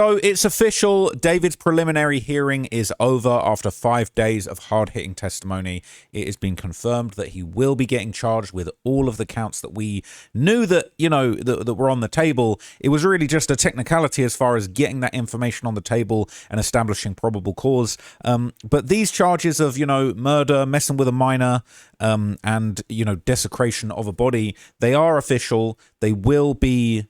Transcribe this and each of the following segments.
So it's official. David's preliminary hearing is over after 5 days of hard-hitting testimony. It has been confirmed that he will be getting charged with all of the counts that we knew that, that were on the table. It was really just a technicality as far as getting that information on the table and establishing probable cause. But these charges of, murder, messing with a minor, and, desecration of a body, they are official. They will be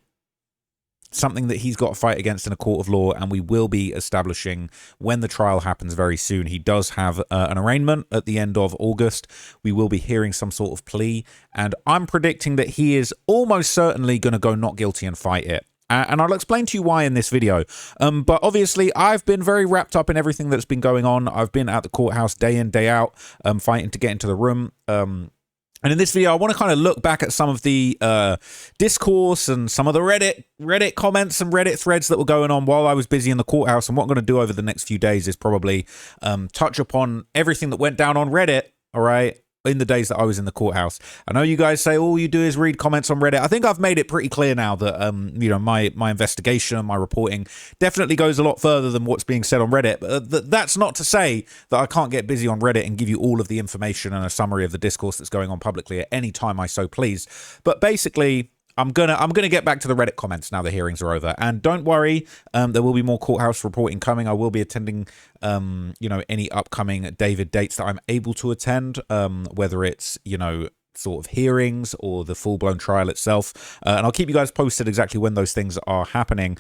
something that he's got to fight against in a court of law, and we will be establishing when the trial happens very soon. He does have an arraignment at the end of August. We will be hearing some sort of plea, and I'm predicting that he is almost certainly going to go not guilty and fight it. And I'll explain to you why in this video. But obviously, I've been very wrapped up in everything that's been going on. I've been at the courthouse day in, day out, fighting to get into the room. And in this video, I want to kind of look back at some of the discourse and some of the Reddit comments and Reddit threads that were going on while I was busy in the courthouse. And what I'm going to do over the next few days is probably touch upon everything that went down on Reddit, all right, in the days that I was in the courthouse. I know you guys say all you do is read comments on Reddit. I think I've made it pretty clear now that, my investigation and my reporting definitely goes a lot further than what's being said on Reddit. But that's not to say that I can't get busy on Reddit and give you all of the information and a summary of the discourse that's going on publicly at any time I so please. But basically, I'm gonna get back to the Reddit comments now the hearings are over, and don't worry, there will be more courthouse reporting coming. I will be attending, any upcoming David dates that I'm able to attend, whether it's sort of hearings or the full-blown trial itself, and I'll keep you guys posted exactly when those things are happening.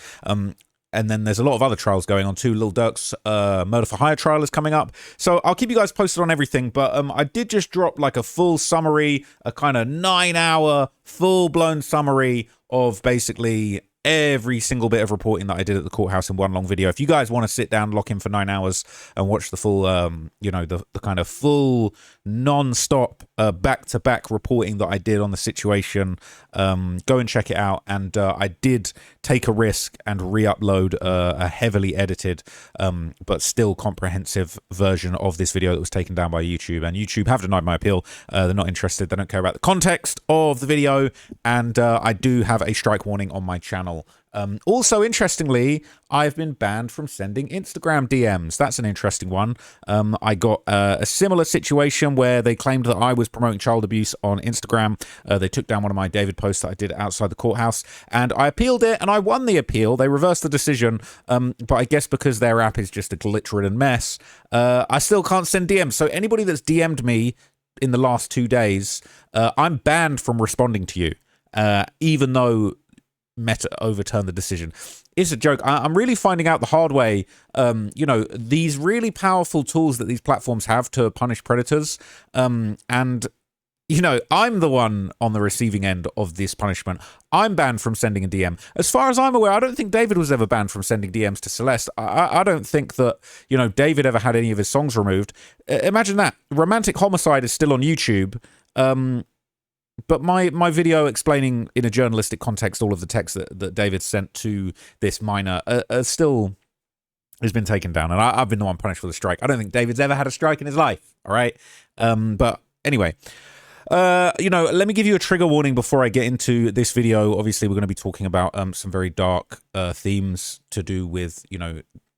And then there's a lot of other trials going on too. Lil Durk's murder for hire trial is coming up. So I'll keep you guys posted on everything. But I did just drop like a full summary, a kind of 9-hour full-blown summary of basically every single bit of reporting that I did at the courthouse in one long video. If you guys want to sit down, lock in for 9 hours and watch the full, the kind of full non-stop back-to-back reporting that I did on the situation, go and check it out. And I did take a risk and re-upload a heavily edited but still comprehensive version of this video that was taken down by YouTube. And YouTube have denied my appeal. They're not interested. They don't care about the context of the video. And I do have a strike warning on my channel. Also, interestingly, I've been banned from sending Instagram DMs. That's an interesting one. I got a similar situation where they claimed that I was promoting child abuse on Instagram. They took down one of my David posts that I did outside the courthouse, and I appealed it, and I won the appeal. They reversed the decision, but I guess because their app is just a glitch-ridden mess, I still can't send DMs. So anybody that's DM'd me in the last 2 days, I'm banned from responding to you, even though Meta overturned the decision. It's a joke. I'm really finding out the hard way, these really powerful tools that these platforms have to punish predators. And, I'm the one on the receiving end of this punishment. I'm banned from sending a DM. As far as I'm aware, I don't think David was ever banned from sending DMs to Celeste. I don't think that, David ever had any of his songs removed. Imagine that. Romantic Homicide is still on YouTube. But my video explaining in a journalistic context all of the text that David sent to this minor still has been taken down. And I've been the one punished for the strike. I don't think David's ever had a strike in his life. All right. But anyway, let me give you a trigger warning before I get into this video. Obviously, we're going to be talking about some very dark themes to do with,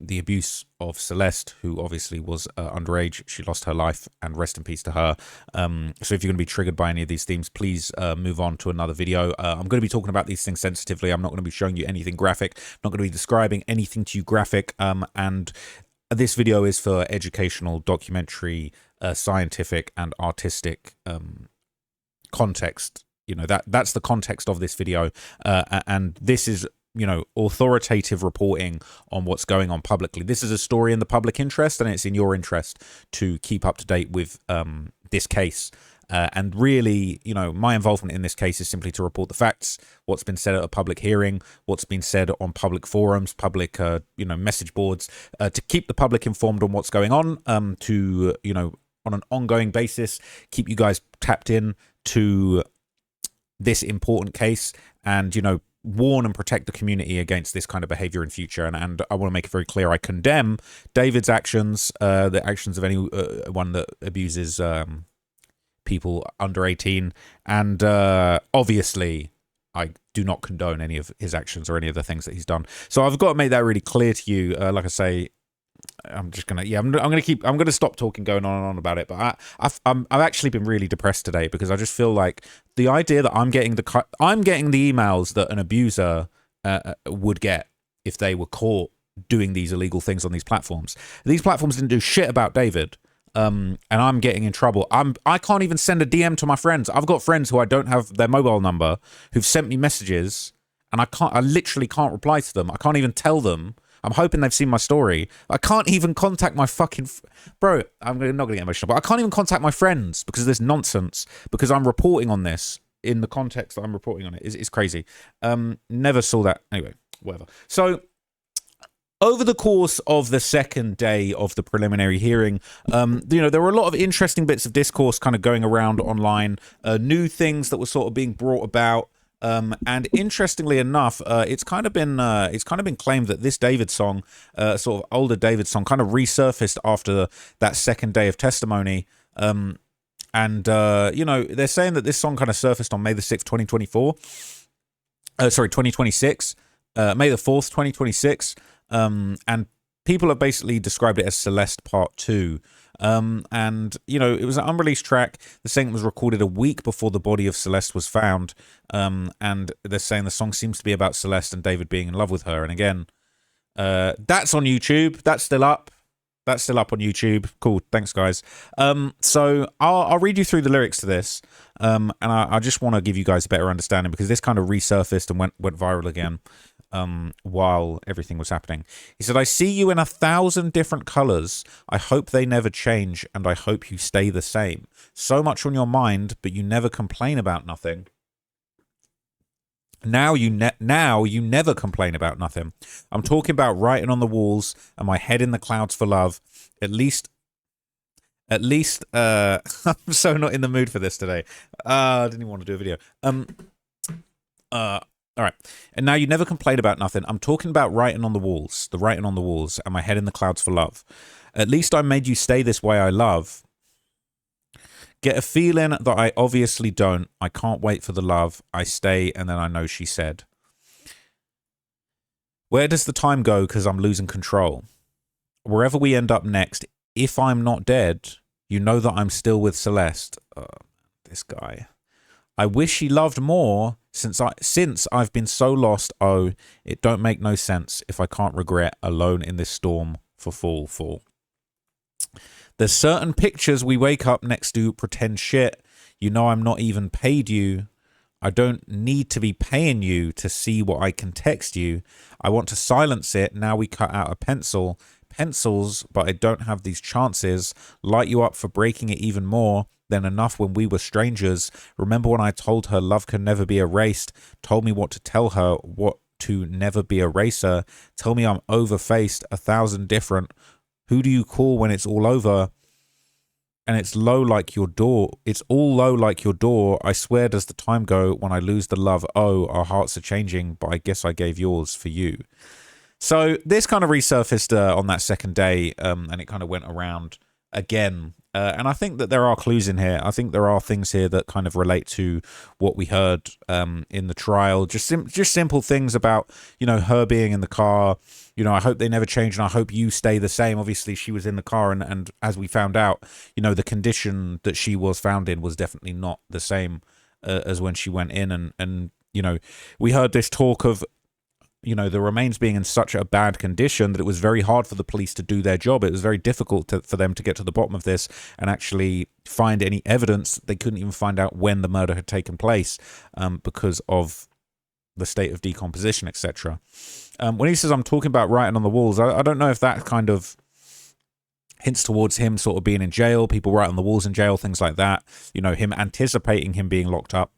the abuse of Celeste, who obviously was underage. She lost her life, and rest in peace to her. So if you're going to be triggered by any of these themes, please move on to another video. I'm going to be talking about these things sensitively. I'm not going to be showing you anything graphic. I'm not going to be describing anything to you graphic. And this video is for educational, documentary, scientific, and artistic context. That's the context of this video. And this is authoritative reporting on what's going on publicly. This is a story in the public interest, and it's in your interest to keep up to date with this case. And really, my involvement in this case is simply to report the facts, what's been said at a public hearing, what's been said on public forums, public, message boards, to keep the public informed on what's going on, to, on an ongoing basis, keep you guys tapped in to this important case, and, warn and protect the community against this kind of behavior in future. And I want to make it very clear, I condemn David's actions, the actions of anyone that abuses people under 18, and obviously I do not condone any of his actions or any of the things that he's done. So I've got to make that really clear to you. Like I say, I'm just gonna, I'm gonna stop talking, going on and on about it. But I've actually been really depressed today because I just feel like the idea that I'm getting the emails that an abuser would get if they were caught doing these illegal things on these platforms. These platforms didn't do shit about David. And I'm getting in trouble. I can't even send a DM to my friends. I've got friends who I don't have their mobile number who've sent me messages, and I literally can't reply to them. I can't even tell them. I'm hoping they've seen my story. I can't even contact my fucking bro. I'm not gonna get emotional, but I can't even contact my friends because of this nonsense. Because I'm reporting on this in the context that I'm reporting on it. It's crazy. Never saw that. Anyway, whatever. So, over the course of the second day of the preliminary hearing, there were a lot of interesting bits of discourse kind of going around online, new things that were sort of being brought about. And interestingly enough, it's kind of been claimed that this David song, sort of older David song, kind of resurfaced after that second day of testimony. They're saying that this song kind of surfaced on May the 6th, 2024. 2026. May the 4th, 2026. And people have basically described it as Celeste Part 2. It was an unreleased track. The saying was recorded a week before the body of Celeste was found. And they're saying the song seems to be about Celeste and David being in love with her. And again, that's on YouTube. That's still up. That's still up on YouTube. Cool. Thanks, guys. So I'll read you through the lyrics to this. And I just want to give you guys a better understanding because this kind of resurfaced and went viral again. While everything was happening. He said, I see you in 1,000 different colors. I hope they never change, and I hope you stay the same. So much on your mind, but you never complain about nothing. Now you never complain about nothing. I'm talking about writing on the walls and my head in the clouds for love. At least, I'm so not in the mood for this today. I didn't even want to do a video. All right. And now you never complain about nothing. I'm talking about writing on the walls, the writing on the walls, and my head in the clouds for love. At least I made you stay this way I love. Get a feeling that I obviously don't. I can't wait for the love. I stay and then I know she said. Where does the time go? Because I'm losing control. Wherever we end up next, if I'm not dead, you know that I'm still with Celeste. This guy. I wish she loved more since I've been so lost. Oh, it don't make no sense if I can't regret alone in this storm for fall. There's certain pictures we wake up next to pretend shit. You know I'm not even paid you. I don't need to be paying you to see what I can text you. I want to silence it. Now we cut out a pencils, but I don't have these chances. Light you up for breaking it even more than enough when we were strangers. Remember when I told her love can never be erased? Told me what to tell her, what to never be a racer. Tell me I'm overfaced, 1,000 different. Who do you call when it's all over? And it's low like your door. It's all low like your door. I swear does the time go when I lose the love? Oh, our hearts are changing, but I guess I gave yours for you. So this kind of resurfaced on that second day, and it kind of went around again. And I think that there are clues in here. I think there are things here that kind of relate to what we heard in the trial. Just simple things about, her being in the car. I hope they never change and I hope you stay the same. Obviously, she was in the car and as we found out, the condition that she was found in was definitely not the same as when she went in. And we heard this talk of, the remains being in such a bad condition that it was very hard for the police to do their job. It was very difficult for them to get to the bottom of this and actually find any evidence. They couldn't even find out when the murder had taken place because of the state of decomposition, etc. When he says, I'm talking about writing on the walls, I don't know if that kind of hints towards him sort of being in jail, people write on the walls in jail, things like that. Him anticipating him being locked up.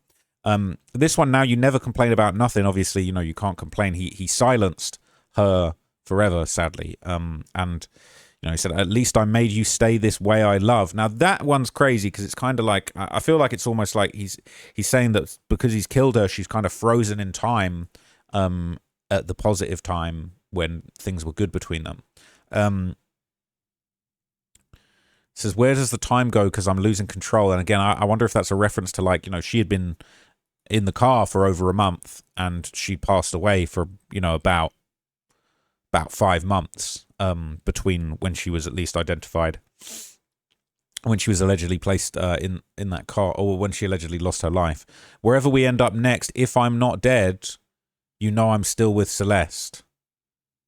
This one, now you never complain about nothing. Obviously, you can't complain. He silenced her forever, sadly. He said, at least I made you stay this way I love. Now that one's crazy because it's kind of like, I feel like it's almost like he's saying that because he's killed her, she's kind of frozen in time at the positive time when things were good between them. Says, where does the time go? Because I'm losing control. And again, I wonder if that's a reference to like, she had been in the car for over a month, and she passed away for, you know, about 5 months between when she was at least identified, when she was allegedly placed in that car, or when she allegedly lost her life. Wherever we end up next, if I'm not dead, you know I'm still with Celeste.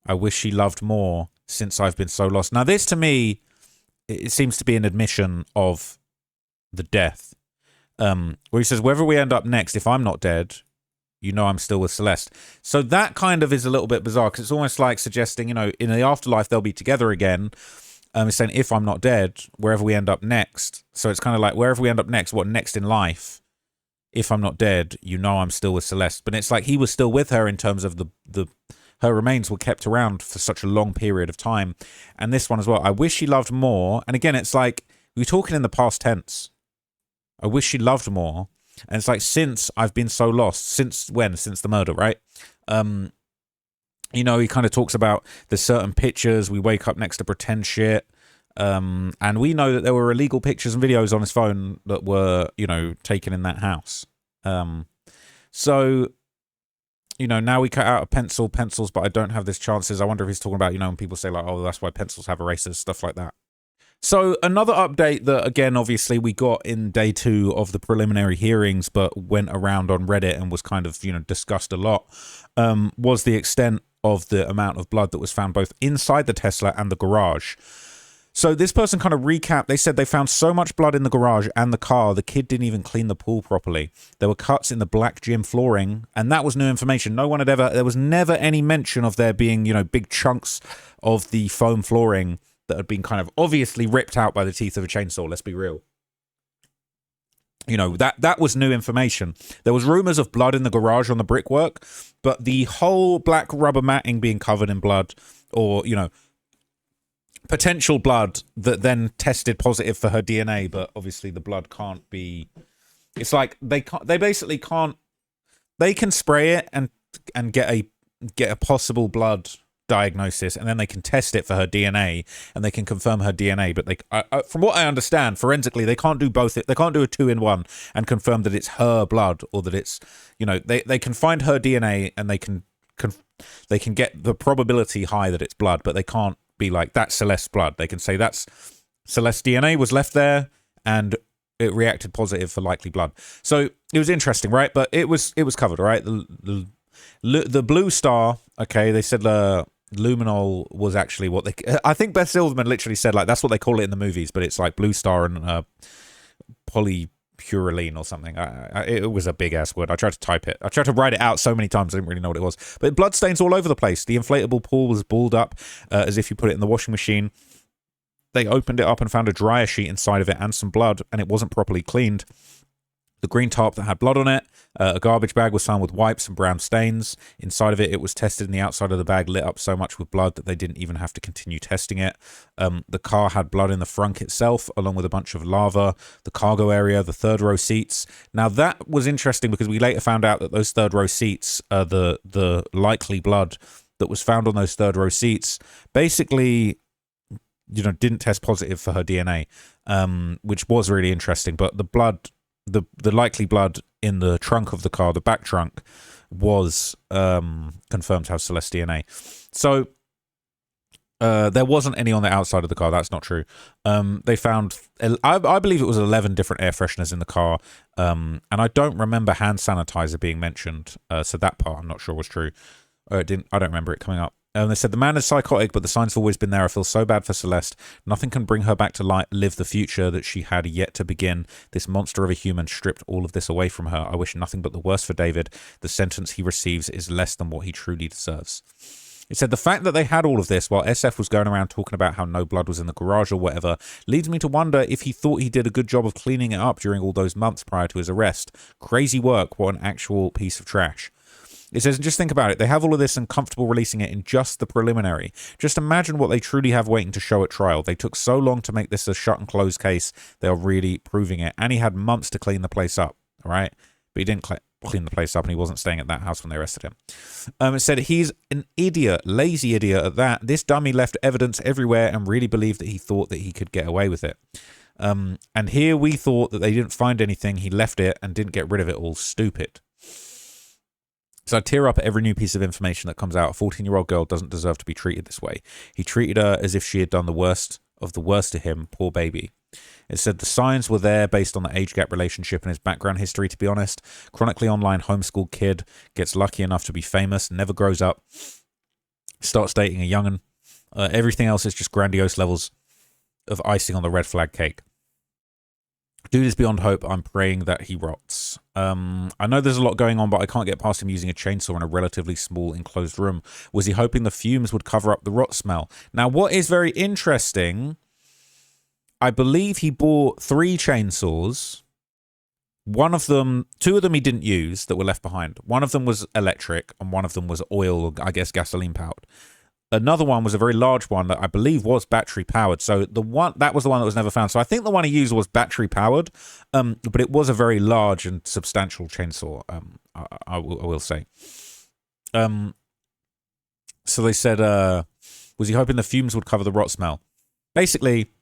I wish she loved more since I've been so lost. Now, this to me, it seems to be an admission of the death. Where he says, wherever we end up next, if I'm not dead, you know I'm still with Celeste. So that kind of is a little bit bizarre, because it's almost like suggesting, you know, in the afterlife they'll be together again. It's saying, if I'm not dead, wherever we end up next. So it's kind of like, wherever we end up next, what next in life? If I'm not dead, you know I'm still with Celeste. But it's like he was still with her in terms of her remains were kept around for such a long period of time. And this one as well. I wish she loved more. And again, it's like, we're talking in the past tense. I wish she loved more. And it's like, since I've been so lost. Since when? Since the murder, right? You know, he kind of talks about there's certain pictures. We wake up next to pretend shit. And we know that there were illegal pictures and videos on his phone that were, you know, taken in that house. So, you know, now we cut out a pencils, but I don't have this chances. I wonder if he's talking about, you know, when people say like, oh, that's why pencils have erasers, stuff like that. So another update that, again, obviously we got in day 2 of the preliminary hearings, but went around on Reddit and was kind of, you know, discussed a lot, was the extent of the amount of blood that was found both inside the Tesla and the garage. So this person kind of recapped. They said they found so much blood in the garage and the car, the kid didn't even clean the pool properly. There were cuts in the black gym flooring, and that was new information. No one had ever, there was never any mention of there being, you know, big chunks of the foam flooring that had been kind of obviously ripped out by the teeth of a chainsaw. Let's be real. You know, that was new information. There was rumors of blood in the garage on the brickwork, but the whole black rubber matting being covered in blood, or, you know, potential blood that then tested positive for her DNA, but obviously the blood can't be. It's like they basically can't. They can spray it and get a possible blood diagnosis, and then they can test it for her DNA, and they can confirm her DNA. But they, from what I understand, forensically, they can't do both. They can't do a 2-in-1 and confirm that it's her blood, or that it's, you know, they can find her DNA and they can get the probability high that it's blood, but they can't be like, that's Celeste's blood. They can say that's Celeste's DNA was left there and it reacted positive for likely blood. So it was interesting, right? But it was covered, right? The blue star, okay, they said luminol was actually what they, I think Beth Silverman literally said, like, that's what they call it in the movies, but it's like blue star and polypurylene or something. It was a big ass word. I tried to type it. I tried to write it out so many times I didn't really know what it was. But blood stains all over the place. The inflatable pool was balled up as if you put it in the washing machine. They opened it up and found a dryer sheet inside of it and some blood, and it wasn't properly cleaned. The green tarp that had blood on it, a garbage bag was found with wipes and brown stains. Inside of it, it was tested, and the outside of the bag lit up so much with blood that they didn't even have to continue testing it. The car had blood in the frunk itself, along with a bunch of lava. The cargo area, the third row seats. Now, that was interesting because we later found out that those third row seats, the likely blood that was found on those third row seats, basically, you know, didn't test positive for her DNA, which was really interesting. But the blood, the likely blood in the trunk of the car, the back trunk, was confirmed to have Celeste DNA. So there wasn't any on the outside of the car. That's not true. They found, I believe it was 11 different air fresheners in the car, and I don't remember hand sanitizer being mentioned. So that part I'm not sure was true. I don't remember it coming up. They said the man is psychotic, but the signs have always been there. I feel so bad for Celeste. Nothing can bring her back to live the future that she had yet to begin. This monster of a human stripped all of this away from her. I wish nothing but the worst for David. The sentence he receives is less than what he truly deserves. It said the fact that they had all of this while SF was going around talking about how no blood was in the garage or whatever leads me to wonder if he thought he did a good job of cleaning it up during all those months prior to his arrest. Crazy work. What an actual piece of trash. It says, just think about it. They have all of this and comfortable releasing it in just the preliminary. Just imagine what they truly have waiting to show at trial. They took so long to make this a shut and close case. They are really proving it. And he had months to clean the place up, all right? But he didn't clean the place up, and he wasn't staying at that house when they arrested him. It said, he's an idiot, lazy idiot at that. This dummy left evidence everywhere and really believed that he thought that he could get away with it. And here we thought that they didn't find anything. He left it and didn't get rid of it all. Stupid. So I tear up at every new piece of information that comes out. A 14-year-old girl doesn't deserve to be treated this way. He treated her as if she had done the worst of the worst to him, poor baby. It said the signs were there based on the age gap relationship and his background history, to be honest. Chronically online homeschooled kid, gets lucky enough to be famous, never grows up, starts dating a young'un. Everything else is just grandiose levels of icing on the red flag cake. Dude is beyond hope. I'm praying that he rots. I know there's a lot going on, but I can't get past him using a chainsaw in a relatively small enclosed room. Was he hoping the fumes would cover up the rot smell? Now, what is very interesting, I believe he bought 3 chainsaws. Two of them he didn't use that were left behind. One of them was electric and one of them was oil, or I guess gasoline powered. Another one was a very large one that I believe was battery powered. So that was the one that was never found. So I think the one he used was battery powered, but it was a very large and substantial chainsaw. I will say. So they said, was he hoping the fumes would cover the rot smell? Basically,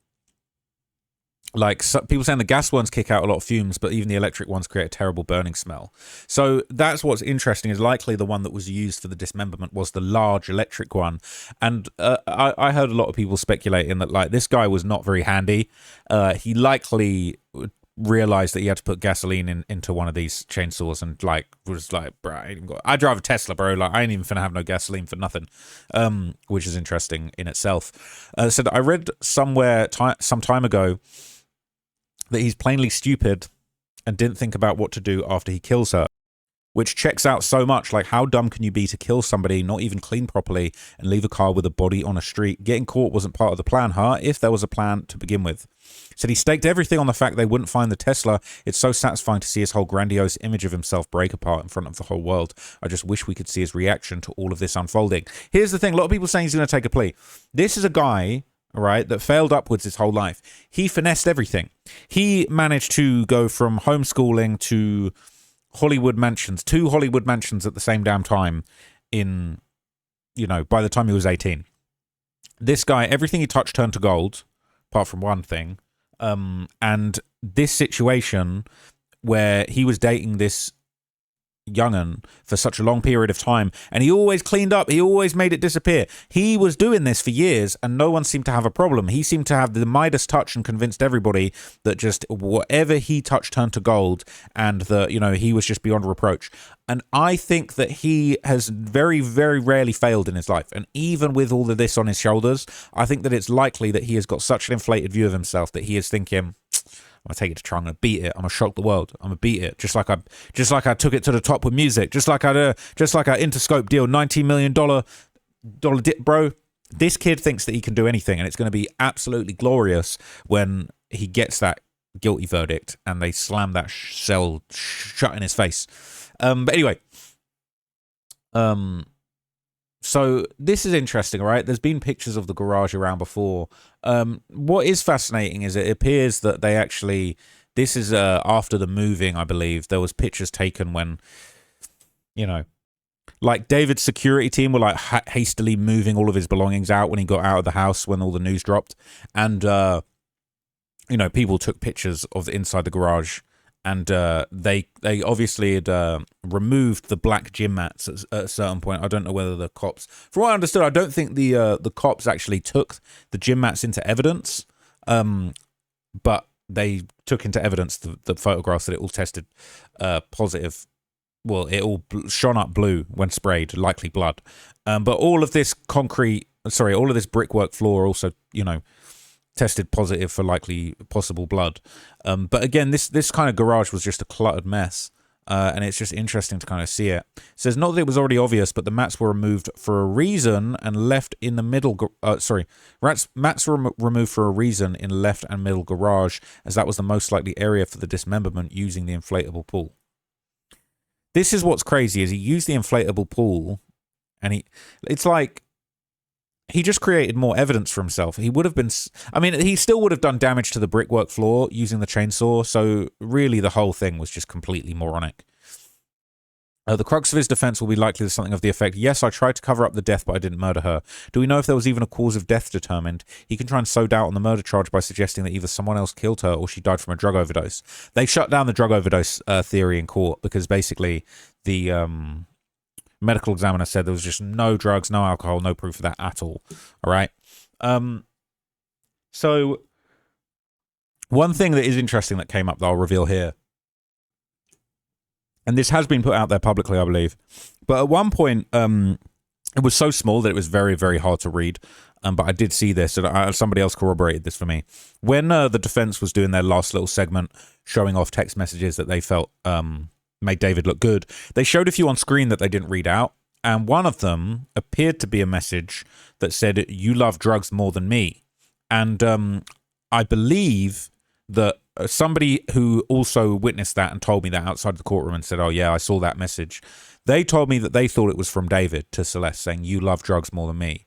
like people saying the gas ones kick out a lot of fumes, but even the electric ones create a terrible burning smell. So that's what's interesting, is likely the one that was used for the dismemberment was the large electric one. And I heard a lot of people speculating that, like, this guy was not very handy. He likely realized that he had to put gasoline into one of these chainsaws and was like, bro, I drive a Tesla, bro, like I ain't even finna have no gasoline for nothing, which is interesting in itself. So I read somewhere some time ago that he's plainly stupid and didn't think about what to do after he kills her, which checks out so much. Like, how dumb can you be to kill somebody, not even clean properly, and leave a car with a body on a street? Getting caught wasn't part of the plan, huh? If there was a plan to begin with. Said he staked everything on the fact they wouldn't find the Tesla. It's so satisfying to see his whole grandiose image of himself break apart in front of the whole world. I just wish we could see his reaction to all of this unfolding. Here's the thing. A lot of people saying he's going to take a plea. This is a guy, right, that failed upwards his whole life. He finessed everything. He managed to go from homeschooling to Hollywood mansions, 2 Hollywood mansions at the same damn time in, by the time he was 18. This guy, everything he touched turned to gold, apart from one thing. And this situation where he was dating this young'un for such a long period of time, and he always cleaned up, he always made it disappear. He was doing this for years and no one seemed to have a problem. He seemed to have the Midas touch and convinced everybody that just whatever he touched turned to gold, and that, he was just beyond reproach. And I think that he has very, very rarely failed in his life. And even with all of this on his shoulders, I think that it's likely that he has got such an inflated view of himself that he is thinking, I'm gonna take it to trial. I'm gonna beat it. I'm gonna shock the world. I'm gonna beat it. Just like I took it to the top with music. Just like I Interscope deal, $19 million bro. This kid thinks that he can do anything, and it's gonna be absolutely glorious when he gets that guilty verdict and they slam that cell shut in his face. But anyway, so this is interesting, right? There's been pictures of the garage around before. What is fascinating is it appears that they actually, this is after the moving, I believe. There was pictures taken when, like David's security team were like hastily moving all of his belongings out when he got out of the house when all the news dropped. And, people took pictures of the inside the garage. And they obviously had removed the black gym mats at a certain point. I don't know whether the cops, from what I understood, I don't think the cops actually took the gym mats into evidence, but they took into evidence the photographs that it all tested positive. Well, it all shone up blue when sprayed, likely blood. But all of this brickwork floor also, tested positive for likely possible blood. But again, this kind of garage was just a cluttered mess. And it's just interesting to kind of see it. It says, not that it was already obvious, but the mats were removed for a reason and left in the middle. Mats were removed for a reason in left and middle garage, as that was the most likely area for the dismemberment using the inflatable pool. This is what's crazy, is he used the inflatable pool, and it's like, he just created more evidence for himself. He would have been, he still would have done damage to the brickwork floor using the chainsaw. So really the whole thing was just completely moronic. The crux of his defense will be likely something of the effect, yes, I tried to cover up the death, but I didn't murder her. Do we know if there was even a cause of death determined? He can try and sow doubt on the murder charge by suggesting that either someone else killed her or she died from a drug overdose. They shut down the drug overdose theory in court because basically the medical examiner said there was just no drugs, no alcohol, no proof of that at all. All right. So one thing that is interesting that came up that I'll reveal here, and this has been put out there publicly, I believe, but at one point, it was so small that it was very, very hard to read. But I did see this, and somebody else corroborated this for me. When the defense was doing their last little segment, showing off text messages that they felt made David look good, they showed a few on screen that they didn't read out. And one of them appeared to be a message that said, "You love drugs more than me." And I believe that somebody who also witnessed that and told me that outside the courtroom and said, "Oh yeah, I saw that message." They told me that they thought it was from David to Celeste saying, "You love drugs more than me."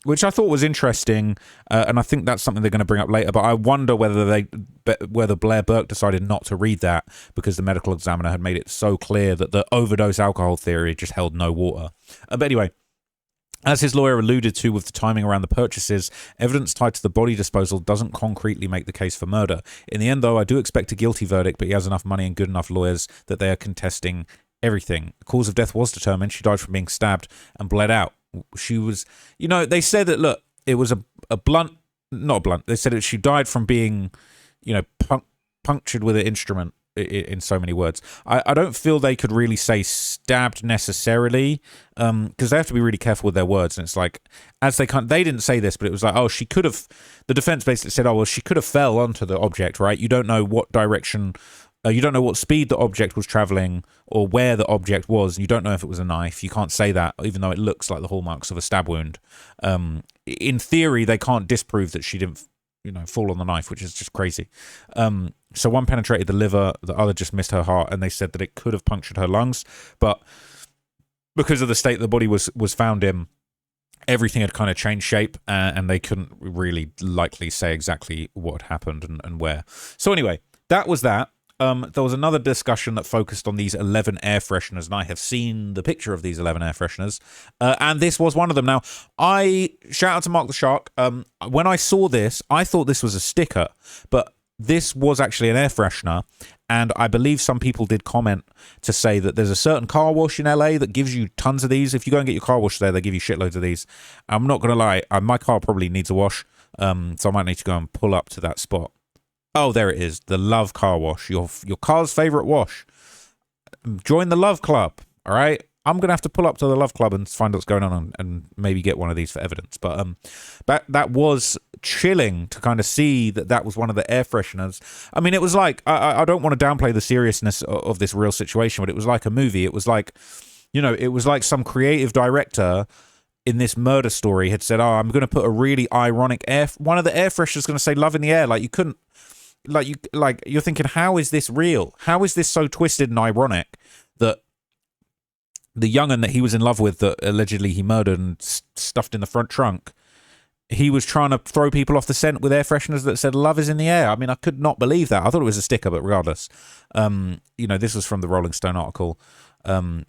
Which I thought was interesting, and I think that's something they're going to bring up later. But I wonder whether Blair Burke decided not to read that because the medical examiner had made it so clear that the overdose alcohol theory just held no water. But anyway, as his lawyer alluded to with the timing around the purchases, evidence tied to the body disposal doesn't concretely make the case for murder. In the end, though, I do expect a guilty verdict, but he has enough money and good enough lawyers that they are contesting everything. The cause of death was determined. She died from being stabbed and bled out. She was, they said that, look, it was a blunt, not a blunt. They said that she died from being, punctured with an instrument, in so many words. I don't feel they could really say stabbed necessarily, because they have to be really careful with their words. And it's like, they didn't say this, but it was like, oh, she could have, the defense basically said, oh, well, she could have fell onto the object, right? You don't know what direction, you don't know what speed the object was traveling or where the object was. You don't know if it was a knife. You can't say that, even though it looks like the hallmarks of a stab wound. In theory, they can't disprove that she didn't, fall on the knife, which is just crazy. So one penetrated the liver, the other just missed her heart, and they said that it could have punctured her lungs. But because of the state the body was found in, everything had kind of changed shape, and they couldn't really likely say exactly what happened and where. So anyway, that was that. There was another discussion that focused on these 11 air fresheners, and I have seen the picture of these 11 air fresheners, and this was one of them. Now, shout out to Mark the Shark. When I saw this, I thought this was a sticker, but this was actually an air freshener, and I believe some people did comment to say that there's a certain car wash in LA that gives you tons of these. If you go and get your car washed there, they give you shitloads of these. I'm not going to lie, my car probably needs a wash, so I might need to go and pull up to that spot. Oh, there it is. The Love Car Wash. Your car's favorite wash. Join the Love Club. All right. I'm going to have to pull up to the Love Club and find what's going on and maybe get one of these for evidence. But that was chilling to kind of see that was one of the air fresheners. I mean, it was like, I don't want to downplay the seriousness of this real situation, but it was like a movie. It was like, it was like some creative director in this murder story had said, oh, I'm going to put a really ironic one of the air fresheners going to say love in the air. Like, you couldn't, you're thinking, how is this real? How is this so twisted and ironic that the young'un that he was in love with, that allegedly he murdered and stuffed in the front trunk, he was trying to throw people off the scent with air fresheners that said love is in the air? I mean, I could not believe that. I thought it was a sticker, but regardless, this was from the Rolling Stone article. I don't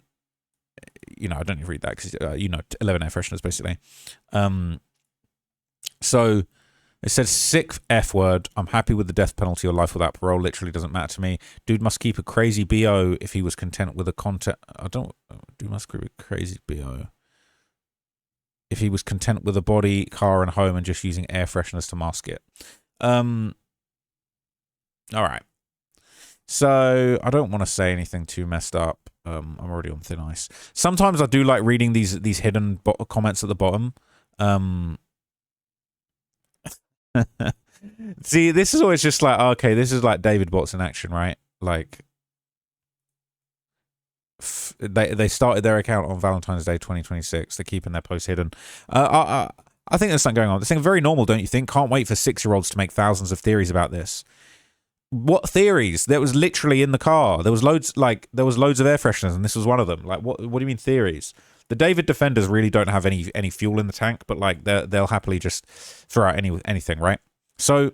need to read that because 11 air fresheners basically. So it says, sick F word. I'm happy with the death penalty or life without parole. Literally doesn't matter to me. Dude must keep a crazy BO if he was content with a dude must keep a crazy BO if he was content with a body, car, and home and just using air fresheners to mask it. All right. So I don't want to say anything too messed up. I'm already on thin ice. Sometimes I do like reading these hidden comments at the bottom. See, this is always just like, okay, this is like David Bots in action, right? Like, they started their account on Valentine's Day 2026. They're keeping their posts hidden. I think there's something going on. This thing very normal, don't you think? Can't wait for 6-year-olds to make thousands of theories about this. What theories? There was literally in the car. There was loads of air fresheners, and this was one of them. Like, what do you mean theories? The David defenders really don't have any fuel in the tank, but like they'll happily just throw out anything, right? So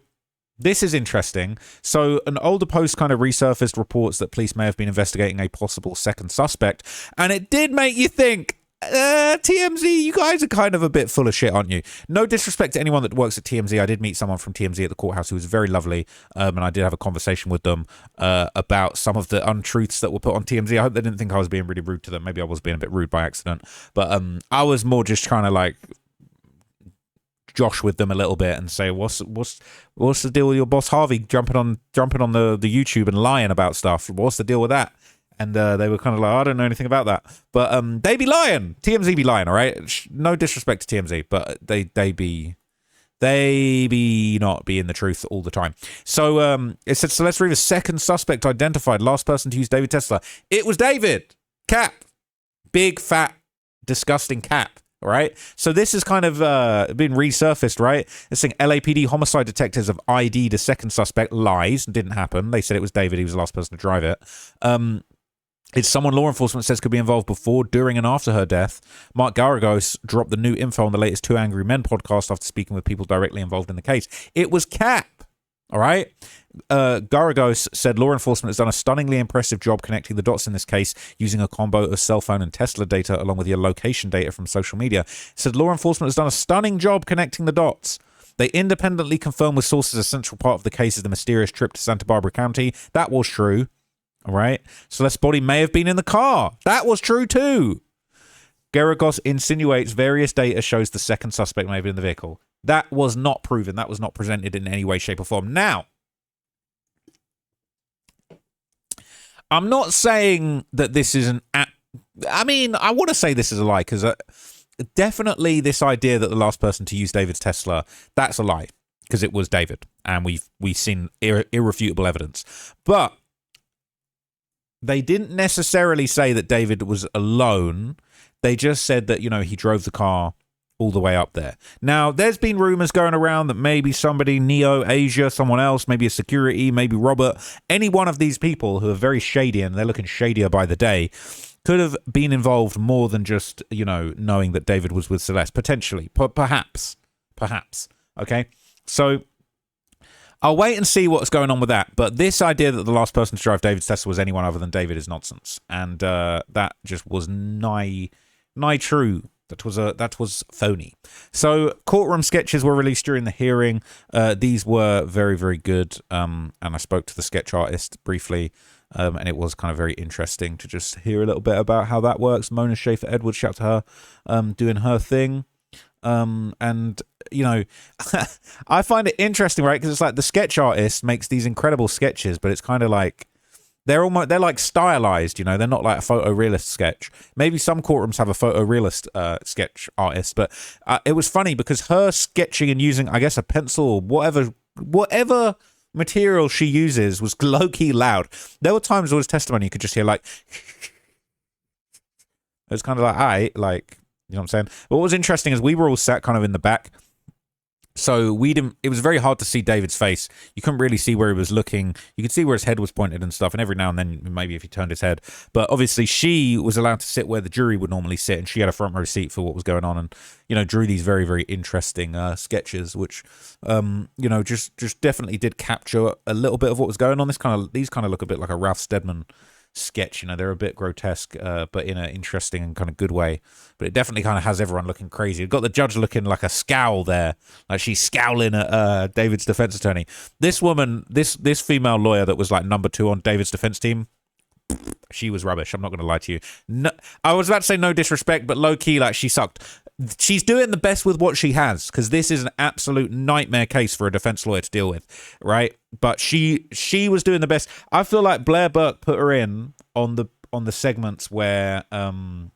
this is interesting. So an older post kind of resurfaced reports that police may have been investigating a possible second suspect, and it did make you think, TMZ, you guys are kind of a bit full of shit, aren't you? No disrespect to anyone that works at TMZ. I did meet someone from TMZ at the courthouse who was very lovely, and I did have a conversation with them about some of the untruths that were put on TMZ. I hope they didn't think I was being really rude to them. Maybe I was being a bit rude by accident, but I was more just trying to like josh with them a little bit and say, what's the deal with your boss Harvey jumping on the YouTube and lying about stuff? What's the deal with that? And they were kind of like, I don't know anything about that. But they be lying. TMZ be lying, all right? No disrespect to TMZ, but they be not being the truth all the time. So it said, so let's read a second suspect identified. Last person to use David Tesla. It was David. Cap. Big, fat, disgusting cap. All right. So this has kind of been resurfaced, right? It's saying LAPD homicide detectives have ID'd a second suspect. Lies. Didn't happen. They said it was David. He was the last person to drive it. It's someone law enforcement says could be involved before, during, and after her death. Mark Garagos dropped the new info on the latest Two Angry Men podcast after speaking with people directly involved in the case. It was Cap. All right. Garagos said law enforcement has done a stunningly impressive job connecting the dots in this case using a combo of cell phone and Tesla data along with your location data from social media. Said law enforcement has done a stunning job connecting the dots. They independently confirmed with sources a central part of the case is the mysterious trip to Santa Barbara County. That was true. All right. Celeste's body may have been in the car. That was true too. Garagos insinuates various data shows the second suspect may have been in the vehicle. That was not proven. That was not presented in any way, shape, or form. Now, I'm not saying that this is I mean, I want to say this is a lie because definitely this idea that the last person to use David's Tesla, that's a lie because it was David, and we've seen irrefutable evidence. But they didn't necessarily say that David was alone. They just said that, he drove the car all the way up there. Now, there's been rumors going around that maybe somebody, Neo, Asia, someone else, maybe a security, maybe Robert, any one of these people who are very shady, and they're looking shadier by the day, could have been involved more than just, knowing that David was with Celeste. Potentially. Perhaps. Okay? So I'll wait and see what's going on with that. But this idea that the last person to drive David's Tesla was anyone other than David is nonsense. And that just was nigh true. That was phony. So courtroom sketches were released during the hearing. These were very, very good. And I spoke to the sketch artist briefly. And it was kind of very interesting to just hear a little bit about how that works. Mona Schaefer-Edwards, shout to her, doing her thing. And I find it interesting, right? Because it's like the sketch artist makes these incredible sketches, but it's kind of like they're like stylized, they're not like a photorealist sketch. Maybe some courtrooms have a photorealist sketch artist, but it was funny because her sketching and using, I guess, a pencil or whatever material she uses was low-key loud. There were times there was testimony you could just hear like it was kind of like, you know what I'm saying? But what was interesting is we were all sat kind of in the back. So it was very hard to see David's face. You couldn't really see where he was looking. You could see where his head was pointed and stuff. And every now and then, maybe if he turned his head. But obviously she was allowed to sit where the jury would normally sit. And she had a front row seat for what was going on. And, drew these very, very interesting sketches, which, just definitely did capture a little bit of what was going on. These kind of look a bit like a Ralph Steadman sketch. They're a bit grotesque, but in an interesting and kind of good way. But it definitely kind of has everyone looking crazy. You've got the judge looking like a scowl there, like she's scowling at David's defense attorney. This woman, this female lawyer that was like number 2 on David's defense team, she was rubbish. I'm not going to lie to you. No, I was about to say no disrespect, but low key, like she sucked. She's doing the best with what she has, because this is an absolute nightmare case for a defense lawyer to deal with, right? But she was doing the best. I feel like Blair Burke put her in on the segments where I'm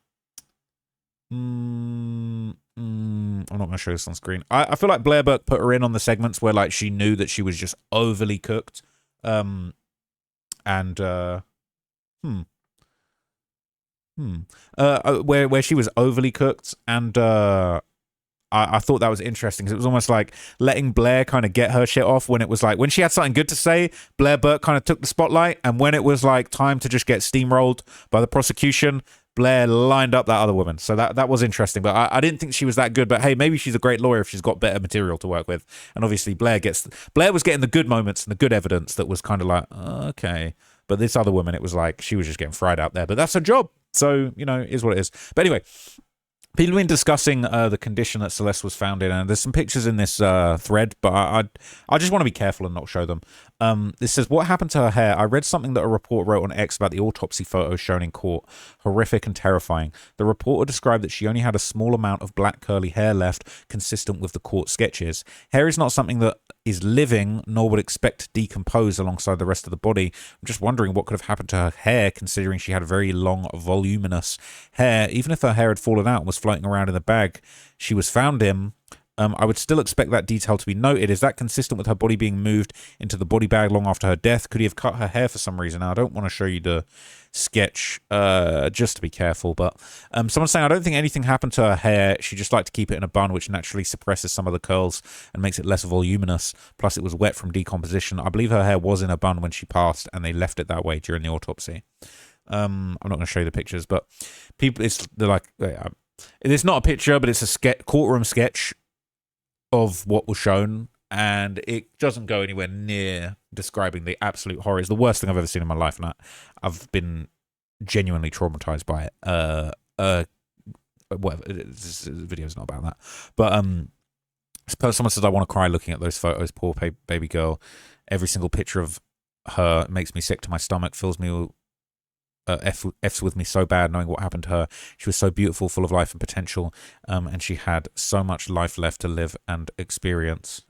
not going to show this on screen. I feel like Blair Burke put her in on the segments where like she knew that she was just overly cooked, where she was overly cooked, and I thought that was interesting because it was almost like letting Blair kind of get her shit off when it was like when she had something good to say, Blair Burke kind of took the spotlight, and when it was like time to just get steamrolled by the prosecution, Blair lined up that other woman. So that was interesting, but I didn't think she was that good. But hey, maybe she's a great lawyer if she's got better material to work with. And obviously Blair was getting the good moments and the good evidence that was kind of like, okay. But this other woman, it was like she was just getting fried out there. But that's her job. So, is what it is. But anyway, People have been discussing the condition that Celeste was found in, and there's some pictures in this thread, but I just want to be careful and not show them. This says, what happened to her hair? I read something that a reporter wrote on X about the autopsy photos shown in court. Horrific and terrifying. The reporter described that she only had a small amount of black curly hair left, consistent with the court sketches. Hair is not something that is living, nor would expect to decompose alongside the rest of the body. I'm just wondering what could have happened to her hair, considering she had very long, voluminous hair. Even if her hair had fallen out and was floating around in the bag she was found in, I would still expect that detail to be noted. Is that consistent with her body being moved into the body bag long after her death? Could he have cut her hair for some reason? Now, I don't want to show you the sketch just to be careful, but someone's saying, I don't think anything happened to her hair. She just liked to keep it in a bun, which naturally suppresses some of the curls and makes it less voluminous. Plus, it was wet from decomposition. I believe her hair was in a bun when she passed, and they left it that way during the autopsy. I'm not going to show you the pictures, but people, they're like, it's not a picture, but it's a courtroom sketch of what was shown, and it doesn't go anywhere near describing the absolute horror. It's the worst thing I've ever seen in my life, and I've been genuinely traumatized by it. Whatever, this video's not about that, but someone says, I want to cry looking at those photos. Poor baby girl. Every single picture of her makes me sick to my stomach, fills me F's with me so bad knowing what happened to her. She was so beautiful, full of life and potential, and she had so much life left to live and experience.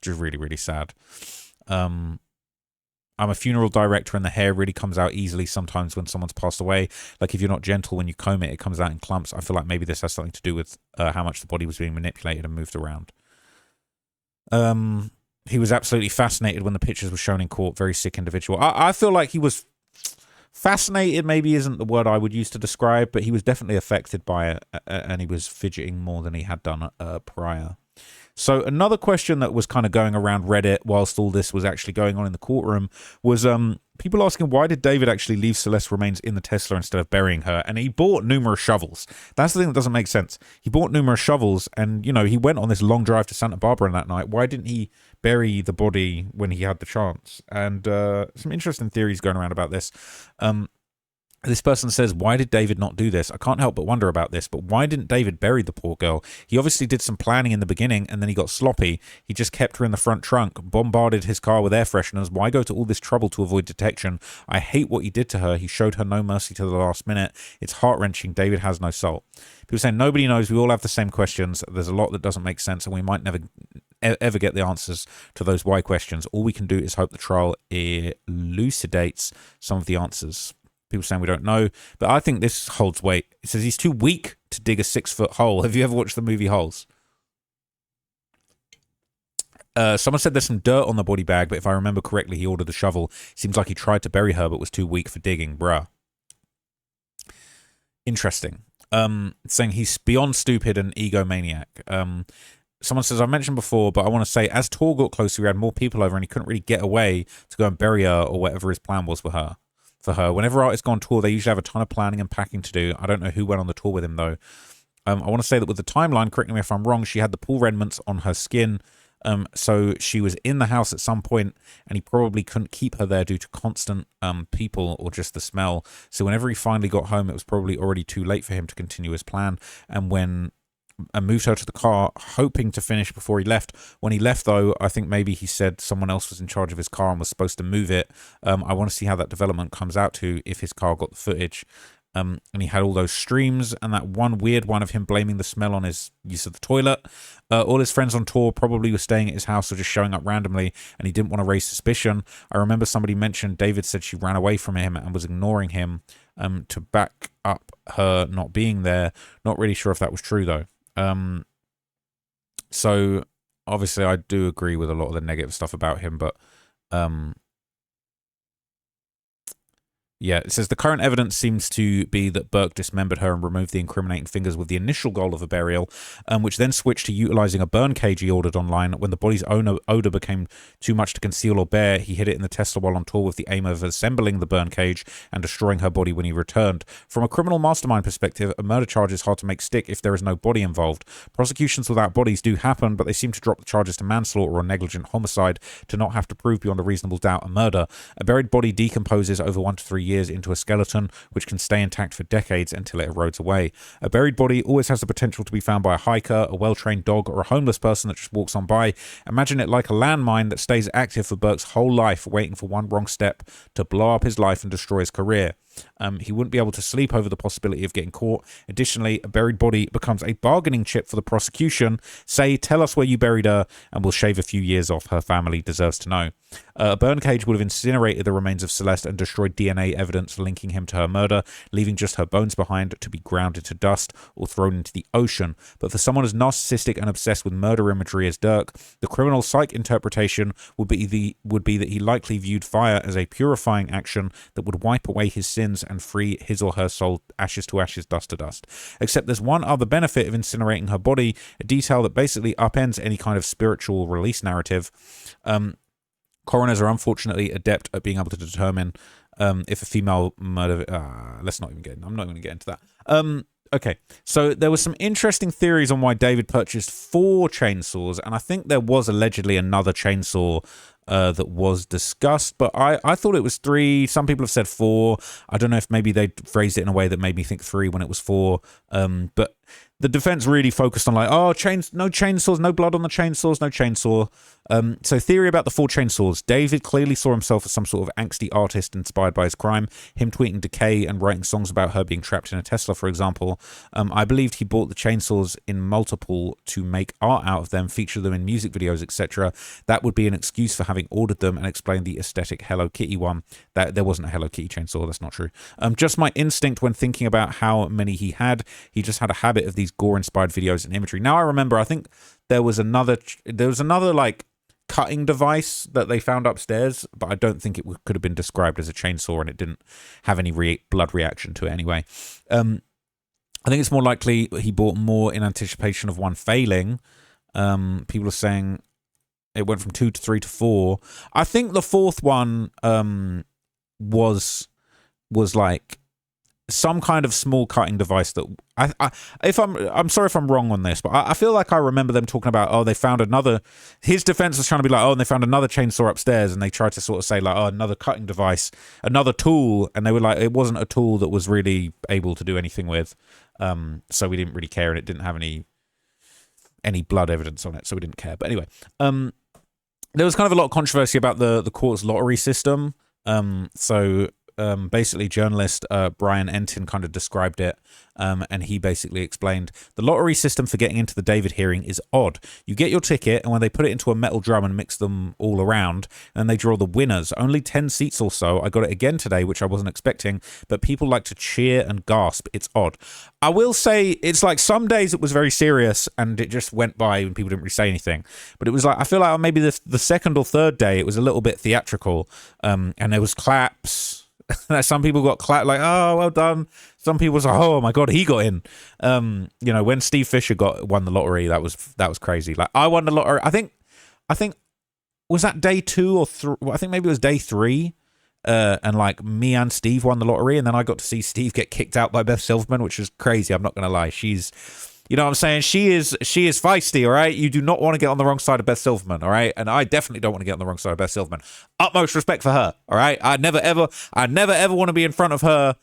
Just really, really sad. I'm a funeral director, and the hair really comes out easily sometimes when someone's passed away. Like if you're not gentle when you comb it, it comes out in clumps. I feel like maybe this has something to do with how much the body was being manipulated and moved around. He was absolutely fascinated when the pictures were shown in court. Very sick individual. I feel like he was fascinated, maybe isn't the word I would use to describe, but he was definitely affected by it, and he was fidgeting more than he had done prior. So another question that was kind of going around Reddit whilst all this was actually going on in the courtroom was people asking, why did David actually leave Celeste's remains in the Tesla instead of burying her? And he bought numerous shovels. That's the thing that doesn't make sense. He bought numerous shovels, and, you know, he went on this long drive to Santa Barbara that night. Why didn't he bury the body when he had the chance? And some interesting theories going around about this. This person says, why did David not do this? I can't help but wonder about this, but why didn't David bury the poor girl? He obviously did some planning in the beginning, and then he got sloppy. He just kept her in the front trunk, bombarded his car with air fresheners. Why go to all this trouble to avoid detection? I hate what he did to her. He showed her no mercy to the last minute. It's heart-wrenching. David has no soul. People saying, nobody knows. We all have the same questions. There's a lot that doesn't make sense, and we might never ever get the answers to those why questions. All we can do is hope the trial elucidates some of the answers. People saying we don't know, but I think this holds weight. It says he's too weak to dig a 6-foot hole. Have you ever watched the movie Holes? Someone said there's some dirt on the body bag, but if I remember correctly, he ordered the shovel. Seems like he tried to bury her, but was too weak for digging. Bruh. Interesting. Saying he's beyond stupid and egomaniac. Someone says, I mentioned before, but I want to say, as Tor got closer, we had more people over, and he couldn't really get away to go and bury her or whatever his plan was for her. Whenever artists go on tour, they usually have a ton of planning and packing to do. I don't know who went on the tour with him, though. I want to say that with the timeline, correct me if I'm wrong, she had the pool remnants on her skin. So she was in the house at some point, and he probably couldn't keep her there due to constant people or just the smell. So whenever he finally got home, it was probably already too late for him to continue his plan. And moved her to the car, hoping to finish before he left. When he left, though, I think maybe he said someone else was in charge of his car and was supposed to move it. I want to see how that development comes out to if his car got the footage. And he had all those streams and that one weird one of him blaming the smell on his use of the toilet. All his friends on tour probably were staying at his house or just showing up randomly, and he didn't want to raise suspicion. I remember somebody mentioned David said she ran away from him and was ignoring him to back up her not being there. Not really sure if that was true, though. So obviously I do agree with a lot of the negative stuff about him, but yeah, it says the current evidence seems to be that Burke dismembered her and removed the incriminating fingers with the initial goal of a burial, which then switched to utilizing a burn cage he ordered online. When the body's odor became too much to conceal or bear, he hid it in the Tesla while on tour with the aim of assembling the burn cage and destroying her body when he returned. From a criminal mastermind perspective, a murder charge is hard to make stick if there is no body involved. Prosecutions without bodies do happen, but they seem to drop the charges to manslaughter or negligent homicide to not have to prove beyond a reasonable doubt a murder. A buried body decomposes over 1 to 3 years into a skeleton, which can stay intact for decades until it erodes away. A buried body always has the potential to be found by a hiker, a well-trained dog, or a homeless person that just walks on by. Imagine it like a landmine that stays active for Burke's whole life, waiting for one wrong step to blow up his life and destroy his career. He wouldn't be able to sleep over the possibility of getting caught. Additionally, a buried body becomes a bargaining chip for the prosecution. Say, tell us where you buried her, and we'll shave a few years off. Her family deserves to know. A burn cage would have incinerated the remains of Celeste and destroyed DNA evidence linking him to her murder, leaving just her bones behind to be ground into dust or thrown into the ocean. But for someone as narcissistic and obsessed with murder imagery as Dirk, the criminal psych interpretation would be that he likely viewed fire as a purifying action that would wipe away his sins and free his or her soul, ashes to ashes, dust to dust. Except there's one other benefit of incinerating her body, a detail that basically upends any kind of spiritual release narrative. Coroners are unfortunately adept at being able to determine if a female murder... let's not even get... I'm not going to get into that. Okay, so there were some interesting theories on why David purchased 4 chainsaws, and I think there was allegedly another chainsaw that was discussed, but I thought it was 3. Some people have said 4. I don't know if maybe they phrased it in a way that made me think 3 when it was 4. But the defense really focused on like, oh, no chainsaws, no blood on the chainsaws, no chainsaw. So theory about the 4 chainsaws. David clearly saw himself as some sort of angsty artist inspired by his crime. Him tweeting decay and writing songs about her being trapped in a Tesla, for example. I believed he bought the chainsaws in multiple to make art out of them, feature them in music videos, etc. That would be an excuse for having ordered them and explain the aesthetic Hello Kitty one. That there wasn't a Hello Kitty chainsaw, that's not true. Just my instinct when thinking about how many he just had a habit of these gore-inspired videos and imagery. Now I remember, I think there was another like cutting device that they found upstairs, but I don't think it could have been described as a chainsaw, and it didn't have any blood reaction to it anyway. I think it's more likely he bought more in anticipation of one failing. People are saying it went from 2 to 3 to 4. I think the 4th one was like some kind of small cutting device that I'm sorry if I'm wrong on this, but I feel like I remember them talking about, oh, they found another. His defense was trying to be like, oh, and they found another chainsaw upstairs, and they tried to sort of say like, oh, another cutting device, another tool, and they were like, it wasn't a tool that was really able to do anything with, so we didn't really care, and it didn't have any blood evidence on it, so we didn't care. But anyway, there was kind of a lot of controversy about the court's lottery system. Basically journalist Brian Entin kind of described it, and he basically explained the lottery system for getting into the David hearing is odd. You get your ticket, and when they put it into a metal drum and mix them all around, and they draw the winners, only 10 seats or so. I got it again today, which I wasn't expecting, but people like to cheer and gasp. It's odd. I will say it's like some days it was very serious and it just went by and people didn't really say anything, but it was like, I feel like maybe the second or third day it was a little bit theatrical, and there was claps. Some people got clapped like, oh, well done. Some people was like, oh my god, he got in. When Steve Fisher won the lottery, that was crazy. Like, I won the lottery. I think was that day 2 or 3? I think maybe it was day 3. And like me and Steve won the lottery, and then I got to see Steve get kicked out by Beth Silverman, which was crazy. I'm not gonna lie. She's, you know what I'm saying? She is feisty, all right? You do not want to get on the wrong side of Beth Silverman, all right? And I definitely don't want to get on the wrong side of Beth Silverman. Utmost respect for her, all right? I'd never ever want to be in front of her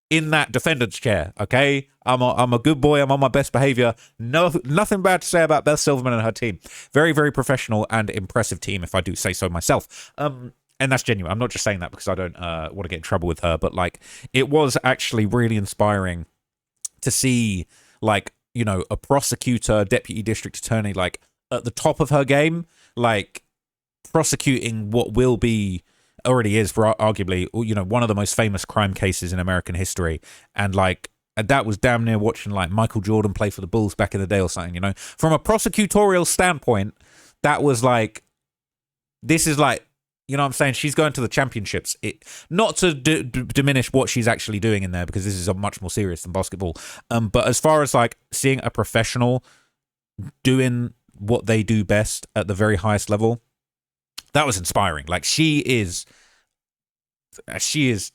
in that defendant's chair, okay? I'm a good boy. I'm on my best behavior. No, nothing bad to say about Beth Silverman and her team. Very, very professional and impressive team, if I do say so myself. And that's genuine. I'm not just saying that because I don't want to get in trouble with her, but like, it was actually really inspiring to see, like, you know, a prosecutor, deputy district attorney, like at the top of her game, like prosecuting what will be, already is, for arguably, you know, one of the most famous crime cases in American history. And like, that was damn near watching like Michael Jordan play for the Bulls back in the day or something, you know. From a prosecutorial standpoint, that was like, this is like, you know what I'm saying? She's going to the championships. Not to diminish what she's actually doing in there, because this is much more serious than basketball. But as far as like seeing a professional doing what they do best at the very highest level, that was inspiring. Like, she is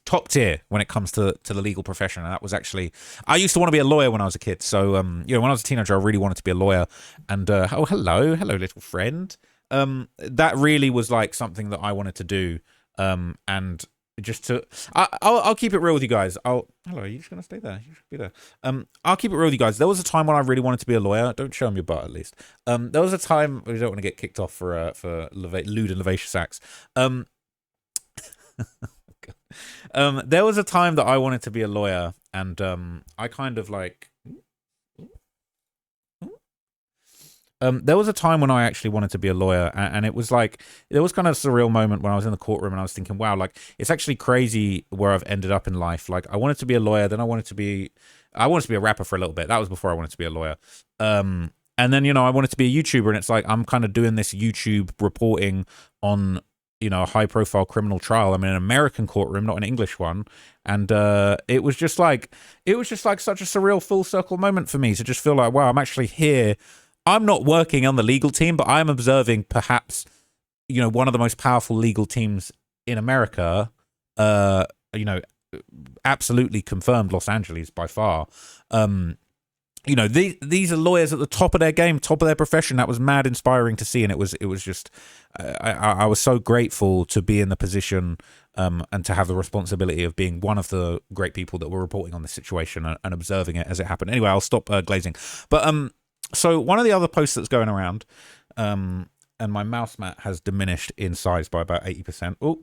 top tier when it comes to the legal profession. And that was actually, I used to want to be a lawyer when I was a kid. So, you know, when I was a teenager, I really wanted to be a lawyer. And, oh, hello, little friend. That really was like something that I wanted to do. And just to I'll keep it real with you guys. Hello, are you just gonna stay there? You should be there. I'll keep it real with you guys. There was a time when I really wanted to be a lawyer. Don't show him your butt, at least. There was a time we don't want to get kicked off for lewd and levacious acts. There was a time that I wanted to be a lawyer, and I kind of like. There was a time when I actually wanted to be a lawyer, and it was like, there was kind of a surreal moment when I was in the courtroom and I was thinking, wow, like, it's actually crazy where I've ended up in life. Like, I wanted to be a lawyer, then I wanted to be a rapper for a little bit. That was before I wanted to be a lawyer. And then, I wanted to be a YouTuber, and it's like, I'm kind of doing this YouTube reporting on, a high profile criminal trial. I'm in an American courtroom, not an English one. And it was just like such a surreal full circle moment for me to just feel like, wow, I'm actually here. I'm not working on the legal team, but I'm observing perhaps, one of the most powerful legal teams in America, absolutely confirmed Los Angeles by far. These are lawyers at the top of their game, top of their profession. That was mad inspiring to see. And it was just, I was so grateful to be in the position and to have the responsibility of being one of the great people that were reporting on this situation and observing it as it happened. Anyway, I'll stop glazing. But, so one of the other posts that's going around, and my mouse mat has diminished in size by about 80%. Oh,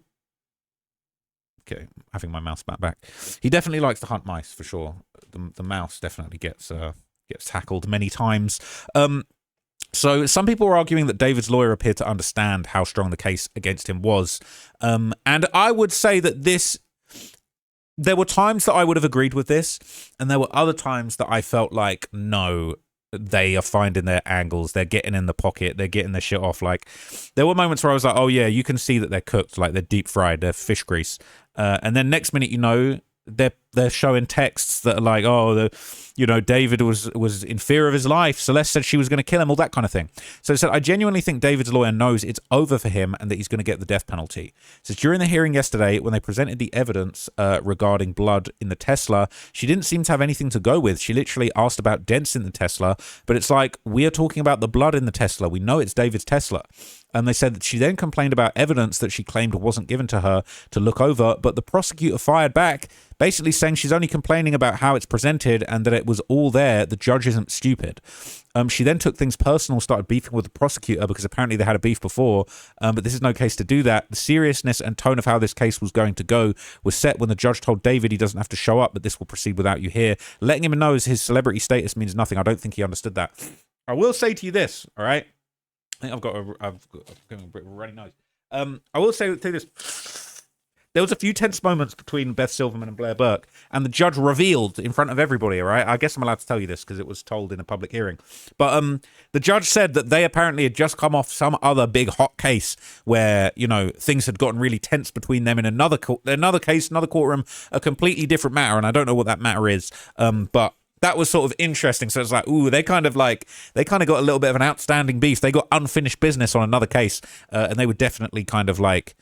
okay, having my mouse mat back. He definitely likes to hunt mice for sure. The mouse definitely gets tackled many times. So some people are arguing that David's lawyer appeared to understand how strong the case against him was, and I would say that there were times that I would have agreed with this, and there were other times that I felt like, no, they are finding their angles, they're getting in the pocket, they're getting their shit off. Like, there were moments where I was like, oh yeah, you can see that they're cooked, like they're deep fried, they're fish grease. And then next minute, they're showing texts that are like, oh, David was in fear of his life. Celeste said she was going to kill him, all that kind of thing. So it said, I genuinely think David's lawyer knows it's over for him and that he's going to get the death penalty. It says, during the hearing yesterday, when they presented the evidence regarding blood in the Tesla, she didn't seem to have anything to go with. She literally asked about dents in the Tesla, but it's like, we are talking about the blood in the Tesla. We know it's David's Tesla. And they said that she then complained about evidence that she claimed wasn't given to her to look over, but the prosecutor fired back, basically saying she's only complaining about how it's presented and that it was all there. The judge isn't stupid. She then took things personal, started beefing with the prosecutor because apparently they had a beef before, but this is no case to do that. The seriousness and tone of how this case was going to go was set when the judge told David he doesn't have to show up, but this will proceed without you here, letting him know his celebrity status means nothing. I don't think he understood that. I will say to you this, all right? I think I've got a runny nose. I will say this. There was a few tense moments between Beth Silverman and Blair Burke, and the judge revealed in front of everybody, all right? I guess I'm allowed to tell you this because it was told in a public hearing. But the judge said that they apparently had just come off some other big hot case where, things had gotten really tense between them in another case, another courtroom, a completely different matter, and I don't know what that matter is, but that was sort of interesting. So it's like, ooh, they kind of got a little bit of an outstanding beef. They got unfinished business on another case, and they were definitely kind of like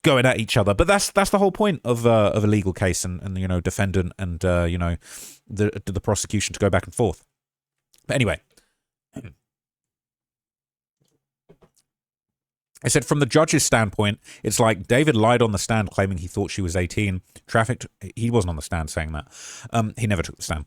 going at each other. But that's the whole point of a legal case, and defendant and the prosecution to go back and forth. But anyway, I said from the judge's standpoint, it's like David lied on the stand claiming he thought she was 18. Trafficked. He wasn't on the stand saying that. He never took the stand.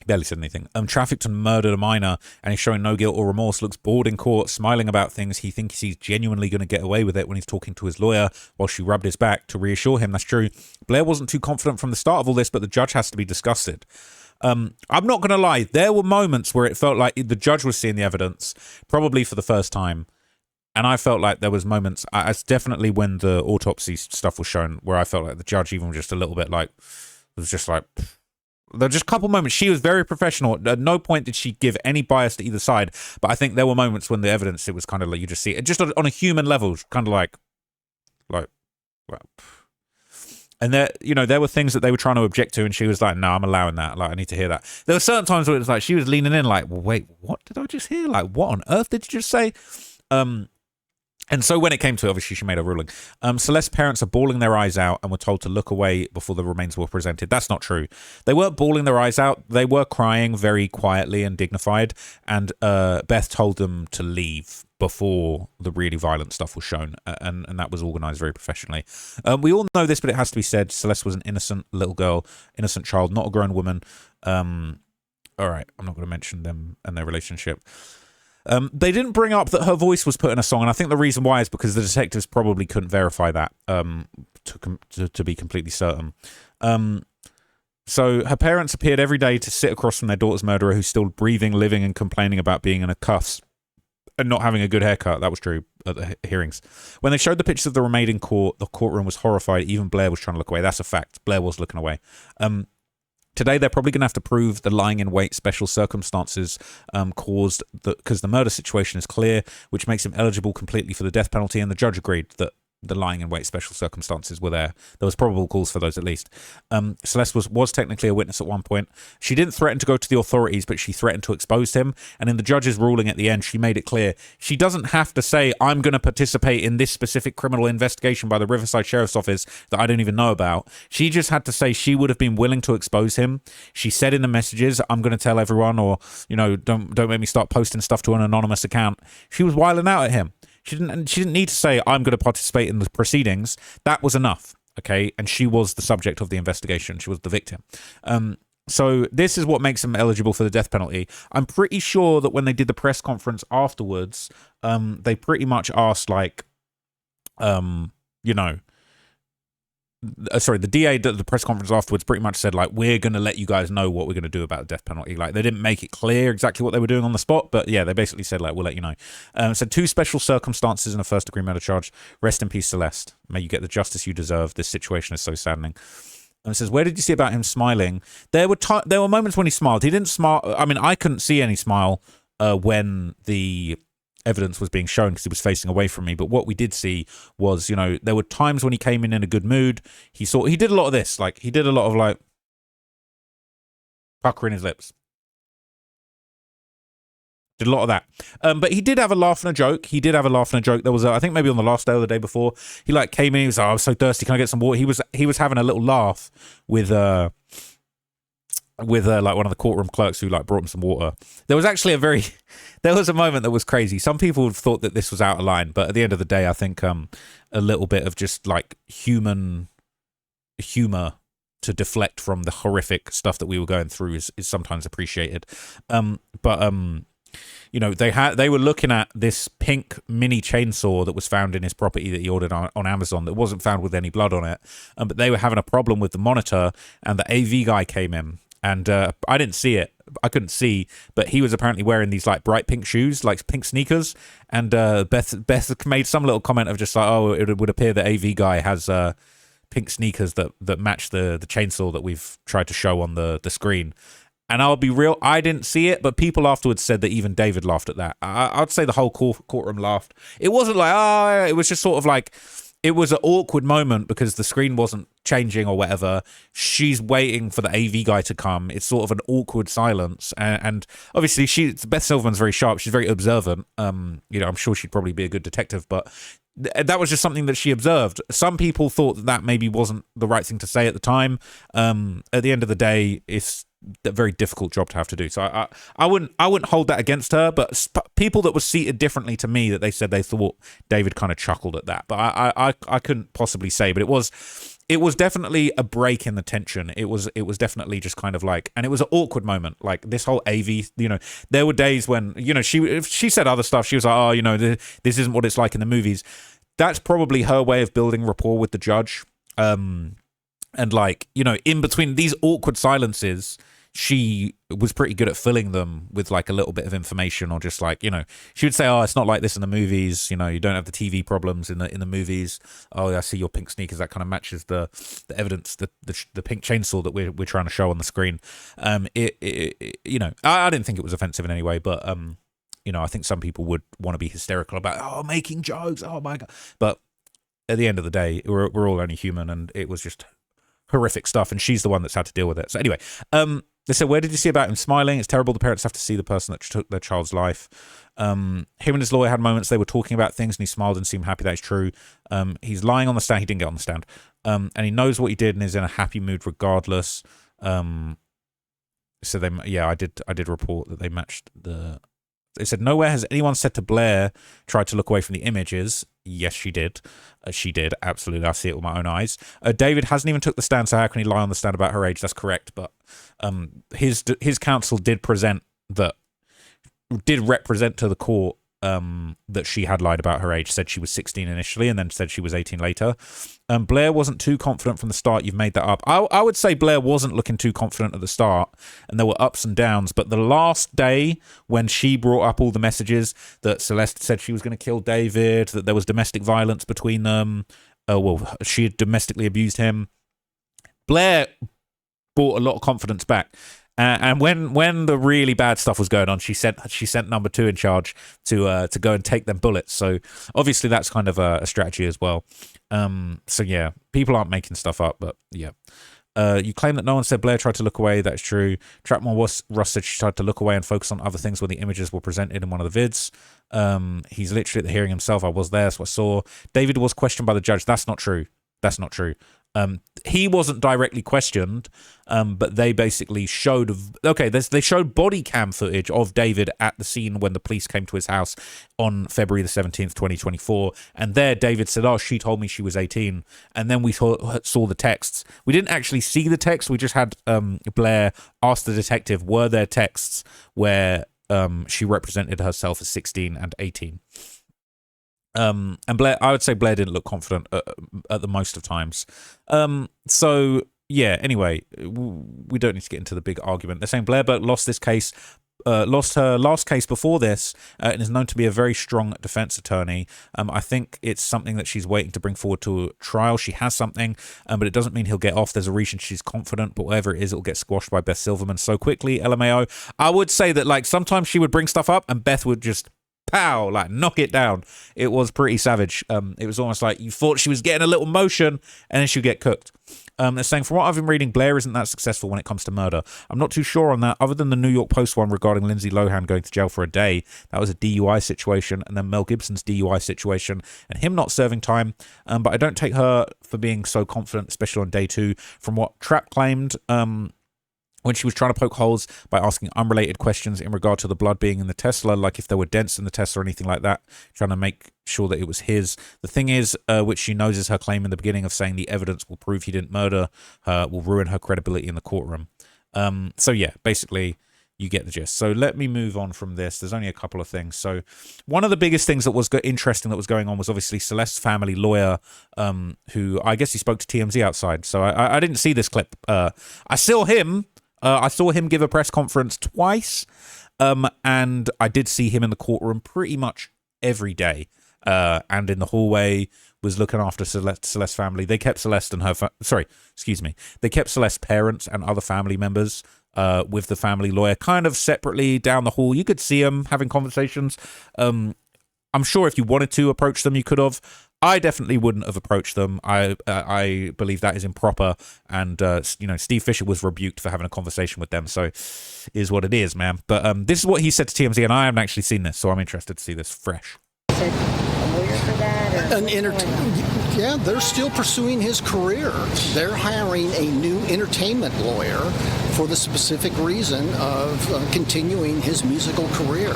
Barely said anything. Trafficked and murdered a minor, and he's showing no guilt or remorse, looks bored in court, smiling about things. He thinks he's genuinely going to get away with it when he's talking to his lawyer while she rubbed his back to reassure him. That's true. Blair wasn't too confident from the start of all this, but the judge has to be disgusted. I'm not going to lie. There were moments where it felt like the judge was seeing the evidence, probably for the first time. And I felt like there was moments, it's definitely when the autopsy stuff was shown, where I felt like the judge even just a little bit like, was just like, there were just a couple moments. She was very professional. At no point did she give any bias to either side. But I think there were moments when the evidence, it was kind of like, you just see it, just on a human level, kind of like, and there were things that they were trying to object to, and she was like, no, I'm allowing that. Like, I need to hear that. There were certain times where it was like, she was leaning in like, wait, what did I just hear? Like, what on earth did you just say? And so when it came to it, obviously she made a ruling. Celeste's parents are bawling their eyes out and were told to look away before the remains were presented. That's not true. They weren't bawling their eyes out. They were crying very quietly and dignified. And Beth told them to leave before the really violent stuff was shown. And that was organised very professionally. We all know this, but it has to be said. Celeste was an innocent little girl, innocent child, not a grown woman. All right, I'm not going to mention them and their relationship. They didn't bring up that her voice was put in a song, and I think the reason why is because the detectives probably couldn't verify that to be completely certain. So her parents appeared every day to sit across from their daughter's murderer, who's still breathing, living, and complaining about being in a cuffs and not having a good haircut. That was true at the hearings. When they showed the pictures of the remain in court, the courtroom was horrified. Even Blair was trying to look away. That's a fact. Blair was looking away. Today, they're probably going to have to prove the lying in wait special circumstances caused because the murder situation is clear, which makes him eligible completely for the death penalty, and the judge agreed that the lying in wait special circumstances were there. There was probable cause for those at least. Celeste was technically a witness at one point. She didn't threaten to go to the authorities, but she threatened to expose him. And in the judge's ruling at the end, she made it clear she doesn't have to say, I'm going to participate in this specific criminal investigation by the Riverside Sheriff's Office that I don't even know about. She just had to say she would have been willing to expose him. She said in the messages, I'm going to tell everyone, or, don't make me start posting stuff to an anonymous account. She was wiling out at him. She didn't need to say, I'm going to participate in the proceedings. That was enough, okay? And she was the subject of the investigation. She was the victim. So this is what makes him eligible for the death penalty. I'm pretty sure that when they did the press conference afterwards, they pretty much asked, the DA at the press conference afterwards pretty much said, we're going to let you guys know what we're going to do about the death penalty. They didn't make it clear exactly what they were doing on the spot, but yeah, they basically said, we'll let you know. So 2 special circumstances in a first-degree murder charge. Rest in peace, Celeste. May you get the justice you deserve. This situation is so saddening. And it says, where did you see about him smiling? There were moments when he smiled. He didn't smile. I mean, I couldn't see any smile when the evidence was being shown because he was facing away from me. But what we did see was, there were times when he came in a good mood. He did a lot of this. He did a lot of puckering his lips. Did a lot of that. But he did have a laugh and a joke. There was, I think maybe on the last day or the day before, he came in, he was like, I was so thirsty, can I get some water? He was having a little laugh with one of the courtroom clerks who brought him some water. There was actually there was a moment that was crazy. Some people thought that this was out of line, but at the end of the day, I think a little bit of just human humor to deflect from the horrific stuff that we were going through is sometimes appreciated. They were looking at this pink mini chainsaw that was found in his property that he ordered on Amazon that wasn't found with any blood on it. But they were having a problem with the monitor, and the AV guy came in. And I didn't see it. I couldn't see, but he was apparently wearing these bright pink shoes, pink sneakers. And Beth made some little comment of just it would appear the AV guy has pink sneakers that match the chainsaw that we've tried to show on the screen. And I'll be real, I didn't see it, but people afterwards said that even David laughed at that. I'd say the whole courtroom laughed. It wasn't it was just sort of it was an awkward moment because the screen wasn't changing or whatever. She's waiting for the AV guy to come. It's sort of an awkward silence. And obviously, Beth Silverman's very sharp. She's very observant. I'm sure she'd probably be a good detective, but that was just something that she observed. Some people thought that maybe wasn't the right thing to say at the time. At the end of the day, it's a very difficult job to have to do. So I wouldn't hold that against her, but people that were seated differently to me, that they said they thought David kind of chuckled at that. But I couldn't possibly say, but it was definitely a break in the tension. It was definitely just kind of and it was an awkward moment. This whole AV, there were days when, she said other stuff. She was like, this isn't what it's like in the movies. That's probably her way of building rapport with the judge. And in between these awkward silences, she was pretty good at filling them with a little bit of information, or just she would say, oh, it's not like this in the movies, you don't have the TV problems in the movies. Oh, I see your pink sneakers, that kind of matches the evidence, the pink chainsaw that we're trying to show on the screen. I didn't think it was offensive in any way, but I think some people would want to be hysterical about making jokes, oh my god. But at the end of the day, we're all only human, and it was just horrific stuff, and she's the one that's had to deal with it. So anyway, They said, where did you see about him smiling? It's terrible. The parents have to see the person that took their child's life. Him and his lawyer had moments. They were talking about things and he smiled and seemed happy that it's true. He's lying on the stand. He didn't get on the stand. And he knows what he did and is in a happy mood regardless. So I did report that they matched the... They said, nowhere has anyone said to Blair tried to look away from the images. Yes, she did. She did, absolutely. I see it with my own eyes. David hasn't even took the stand, so how can he lie on the stand about her age? That's correct, but his counsel did represent to the court that she had lied about her age, said she was 16 initially, and then said she was 18 later. Blair wasn't too confident from the start. You've made that up. I would say Blair wasn't looking too confident at the start, and there were ups and downs, but the last day when she brought up all the messages that Celeste said she was going to kill David, that there was domestic violence between them, she had domestically abused him, Blair brought a lot of confidence back. And when the really bad stuff was going on, she sent number 2 in charge to go and take them bullets. So obviously that's kind of a strategy as well. So yeah, people aren't making stuff up, but yeah. You claim that no one said Blair tried to look away. That's true. Ross said she tried to look away and focus on other things when the images were presented in one of the vids. He's literally at the hearing himself. I was there, so I saw. David was questioned by the judge. That's not true. That's not true. He wasn't directly questioned, but they basically showed... Okay, they showed body cam footage of David at the scene when the police came to his house on February the 17th, 2024. And there, David said, oh, she told me she was 18. And then we saw the texts. We didn't actually see the text. We just had Blair ask the detective, were there texts where she represented herself as 16 and 18? And Blair, I would say Blair didn't look confident at the most of times. So yeah, anyway, we don't need to get into the big argument. They're saying Blair Burke lost this case, lost her last case before this, and is known to be a very strong defense attorney. I think it's something that she's waiting to bring forward to a trial. She has something, but it doesn't mean he'll get off. There's a reason she's confident, but whatever it is, it'll get squashed by Beth Silverman so quickly. LMAO. I would say that like sometimes she would bring stuff up and Beth would just pow, like knock it down. It was pretty savage. It was almost like you thought she was getting a little motion and then she'd get cooked. They're saying, from what I've been reading, Blair isn't that successful when it comes to murder. I'm not too sure on that, other than the New York Post one regarding Lindsay Lohan going to jail for a day. That was a DUI situation, and then Mel Gibson's DUI situation, and him not serving time. But I don't take her for being so confident, especially on day 2. From what Trapp claimed, when she was trying to poke holes by asking unrelated questions in regard to the blood being in the Tesla, like if there were dents in the Tesla or anything like that, trying to make sure that it was his. The thing is, which she knows is her claim in the beginning of saying the evidence will prove he didn't murder her, will ruin her credibility in the courtroom. So yeah, basically, you get the gist. So let me move on from this. There's only a couple of things. So one of the biggest things that was interesting that was going on was obviously Celeste's family lawyer, who I guess he spoke to TMZ outside. So I didn't see this clip. I saw him. I saw him give a press conference twice, and I did see him in the courtroom pretty much every day, and in the hallway, was looking after Celeste's family. They kept Celeste and her... They kept Celeste's parents and other family members with the family lawyer kind of separately down the hall. You could see them having conversations. I'm sure if you wanted to approach them, you could have. I definitely wouldn't have approached them. I believe that is improper, and Steve Fisher was rebuked for having a conversation with them. So, is what it is, man. But this is what he said to TMZ, and I haven't actually seen this, so I'm interested to see this fresh. A lawyer for that? Yeah, they're still pursuing his career. They're hiring a new entertainment lawyer for the specific reason of continuing his musical career,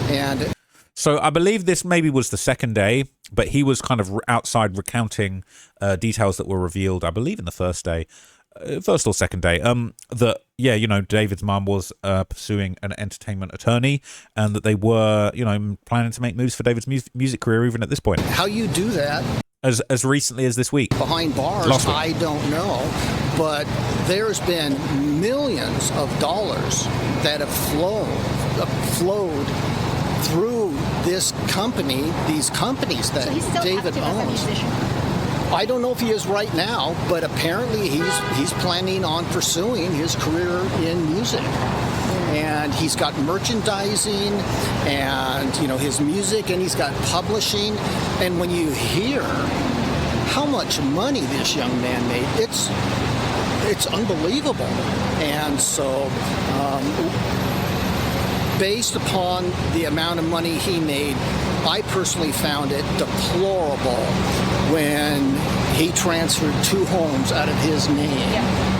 and. So I believe this maybe was the second day, but he was kind of outside recounting details that were revealed, I believe, in the first or second day. That, David's mum was pursuing an entertainment attorney, and that they were, planning to make moves for David's music career even at this point. How you do that? As recently as this week. Behind bars, I don't know, but there's been millions of dollars that have flowed through this company, these companies that David owns. I don't know if he is right now, but apparently he's planning on pursuing his career in music. And he's got merchandising and, his music, and he's got publishing. And when you hear how much money this young man made, it's unbelievable. And so, based upon the amount of money he made, I personally found it deplorable when he transferred 2 homes out of his name. Yeah.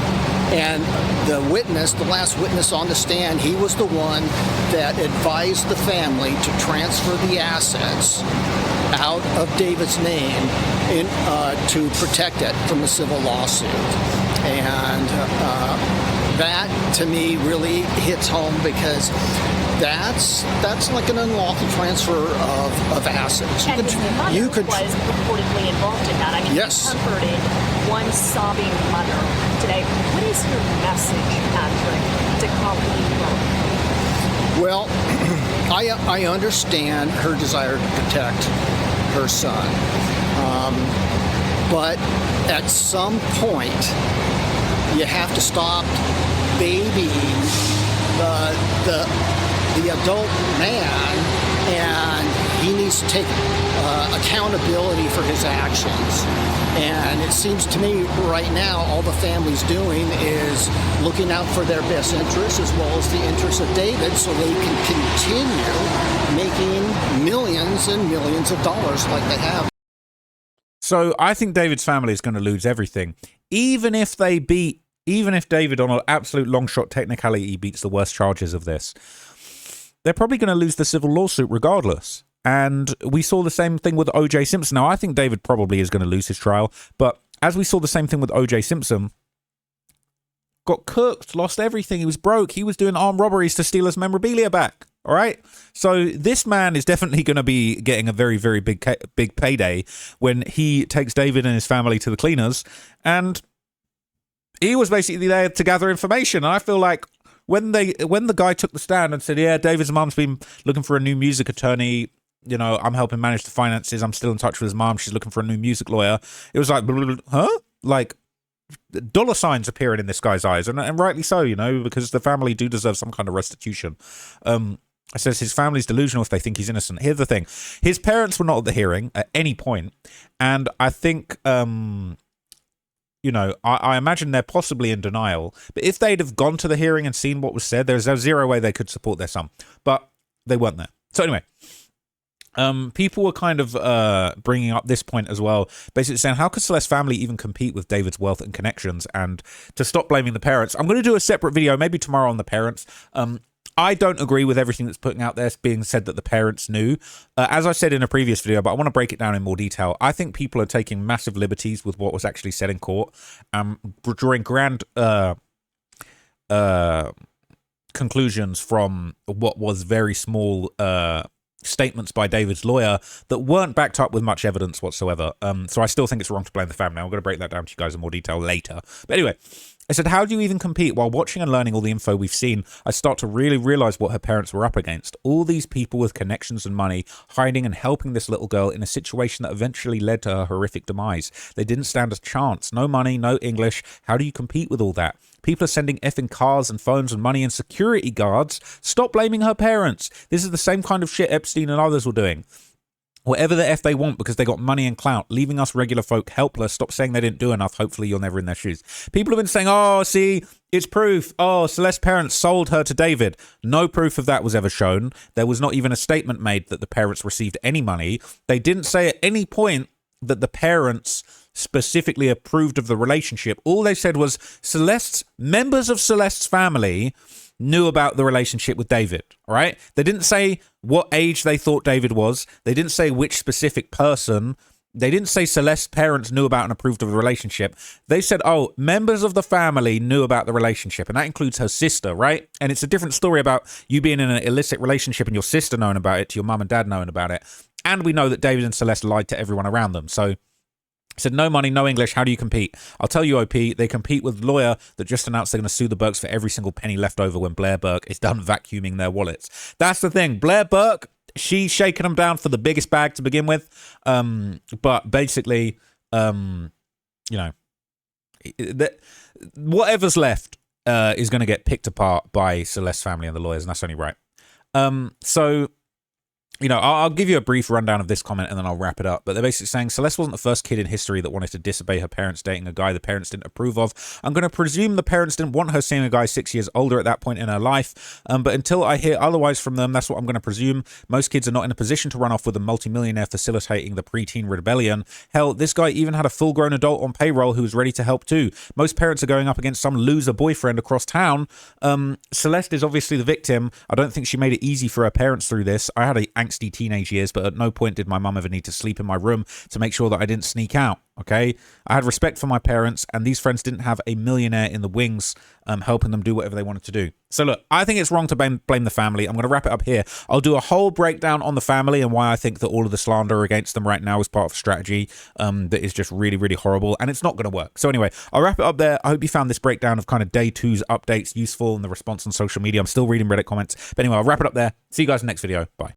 And the witness, the last witness on the stand, he was the one that advised the family to transfer the assets out of David's name to protect it from a civil lawsuit. And that, to me, really hits home, because that's like an unlawful transfer of assets. And his mother was reportedly involved in that. I mean, yes. He comforted one sobbing mother today. What is your message, Patrick, to comfort her? Well, I understand her desire to protect her son. But at some point, you have to stop babying the adult man, and he needs to take accountability for his actions. And it seems to me right now all the family's doing is looking out for their best interests as well as the interests of David, so they can continue making millions and millions of dollars like they have. So I think David's family is going to lose everything, even if David, on an absolute long shot technicality, beats the worst charges of this. They're probably going to lose the civil lawsuit regardless. And we saw the same thing with O.J. Simpson. Now, I think David probably is going to lose his trial, but as we saw the same thing with O.J. Simpson, got cooked, lost everything. He was broke. He was doing armed robberies to steal his memorabilia back. All right. So this man is definitely going to be getting a very, very big payday when he takes David and his family to the cleaners. And he was basically there to gather information. And I feel like when the guy took the stand and said, yeah, David's mom's been looking for a new music attorney, you know, I'm helping manage the finances, I'm still in touch with his mom, she's looking for a new music lawyer. It was like, huh? Like, dollar signs appearing in this guy's eyes, and rightly so, you know, because the family do deserve some kind of restitution. It says his family's delusional if they think he's innocent. Here's the thing. His parents were not at the hearing at any point, and I think, you know, I imagine they're possibly in denial, but if they'd have gone to the hearing and seen what was said, there's zero way they could support their son, but they weren't there. So anyway, people were kind of bringing up this point as well, basically saying, how could Celeste's family even compete with David's wealth and connections, and to stop blaming the parents. I'm going to do a separate video, maybe tomorrow, on the parents. I don't agree with everything that's putting out there being said that the parents knew. As I said in a previous video, but I want to break it down in more detail. I think people are taking massive liberties with what was actually said in court, drawing grand conclusions from what was very small statements by David's lawyer that weren't backed up with much evidence whatsoever. So I still think it's wrong to blame the family. I'm going to break that down to you guys in more detail later. But anyway, I said, how do you even compete? While watching and learning all the info we've seen, I start to really realize what her parents were up against. All these people with connections and money hiding and helping this little girl in a situation that eventually led to her horrific demise. They didn't stand a chance. No money, no English. How do you compete with all that? People are sending effing cars and phones and money and security guards. Stop blaming her parents. This is the same kind of shit Epstein and others were doing. Whatever the F they want because they got money and clout, leaving us regular folk helpless. Stop saying they didn't do enough. Hopefully you're never in their shoes. People have been saying, oh, see, it's proof. Oh, Celeste's parents sold her to David. No proof of that was ever shown. There was not even a statement made that the parents received any money. They didn't say at any point that the parents specifically approved of the relationship. All they said was members of Celeste's family knew about the relationship with David, all right? They didn't say what age they thought David was. They didn't say which specific person. They didn't say Celeste's parents knew about and approved of the relationship. They said, oh, members of the family knew about the relationship, and that includes her sister, right? And it's a different story about you being in an illicit relationship and your sister knowing about it, to your mum and dad knowing about it. And we know that David and Celeste lied to everyone around them. So said, no money, no English, how do you compete? I'll tell you, OP, they compete with a lawyer that just announced they're going to sue the Burks for every single penny left over when Blair Burke is done vacuuming their wallets. That's the thing. Blair Burke, she's shaking them down for the biggest bag to begin with. But basically, you know, whatever's left is going to get picked apart by Celeste's family and the lawyers, and that's only right. So you know, I'll give you a brief rundown of this comment and then I'll wrap it up. But they're basically saying Celeste wasn't the first kid in history that wanted to disobey her parents dating a guy the parents didn't approve of. I'm going to presume the parents didn't want her seeing a guy 6 years older at that point in her life. But until I hear otherwise from them, that's what I'm going to presume. Most kids are not in a position to run off with a multimillionaire facilitating the preteen rebellion. Hell, this guy even had a full-grown adult on payroll who was ready to help too. Most parents are going up against some loser boyfriend across town. Celeste is obviously the victim. I don't think she made it easy for her parents through this. I had a angsty teenage years, but at no point did my mum ever need to sleep in my room to make sure that I didn't sneak out. Okay, I had respect for my parents, and these friends didn't have a millionaire in the wings helping them do whatever they wanted to do. So look, I think it's wrong to blame the family. I'm going to wrap it up here. I'll do a whole breakdown on the family and why I think that all of the slander against them right now is part of a strategy that is just really, really horrible, and it's not going to work. So anyway, I'll wrap it up there. I hope you found this breakdown of kind of day two's updates useful and the response on social media. I'm still reading Reddit comments. But anyway, I'll wrap it up there. See you guys in the next video. Bye.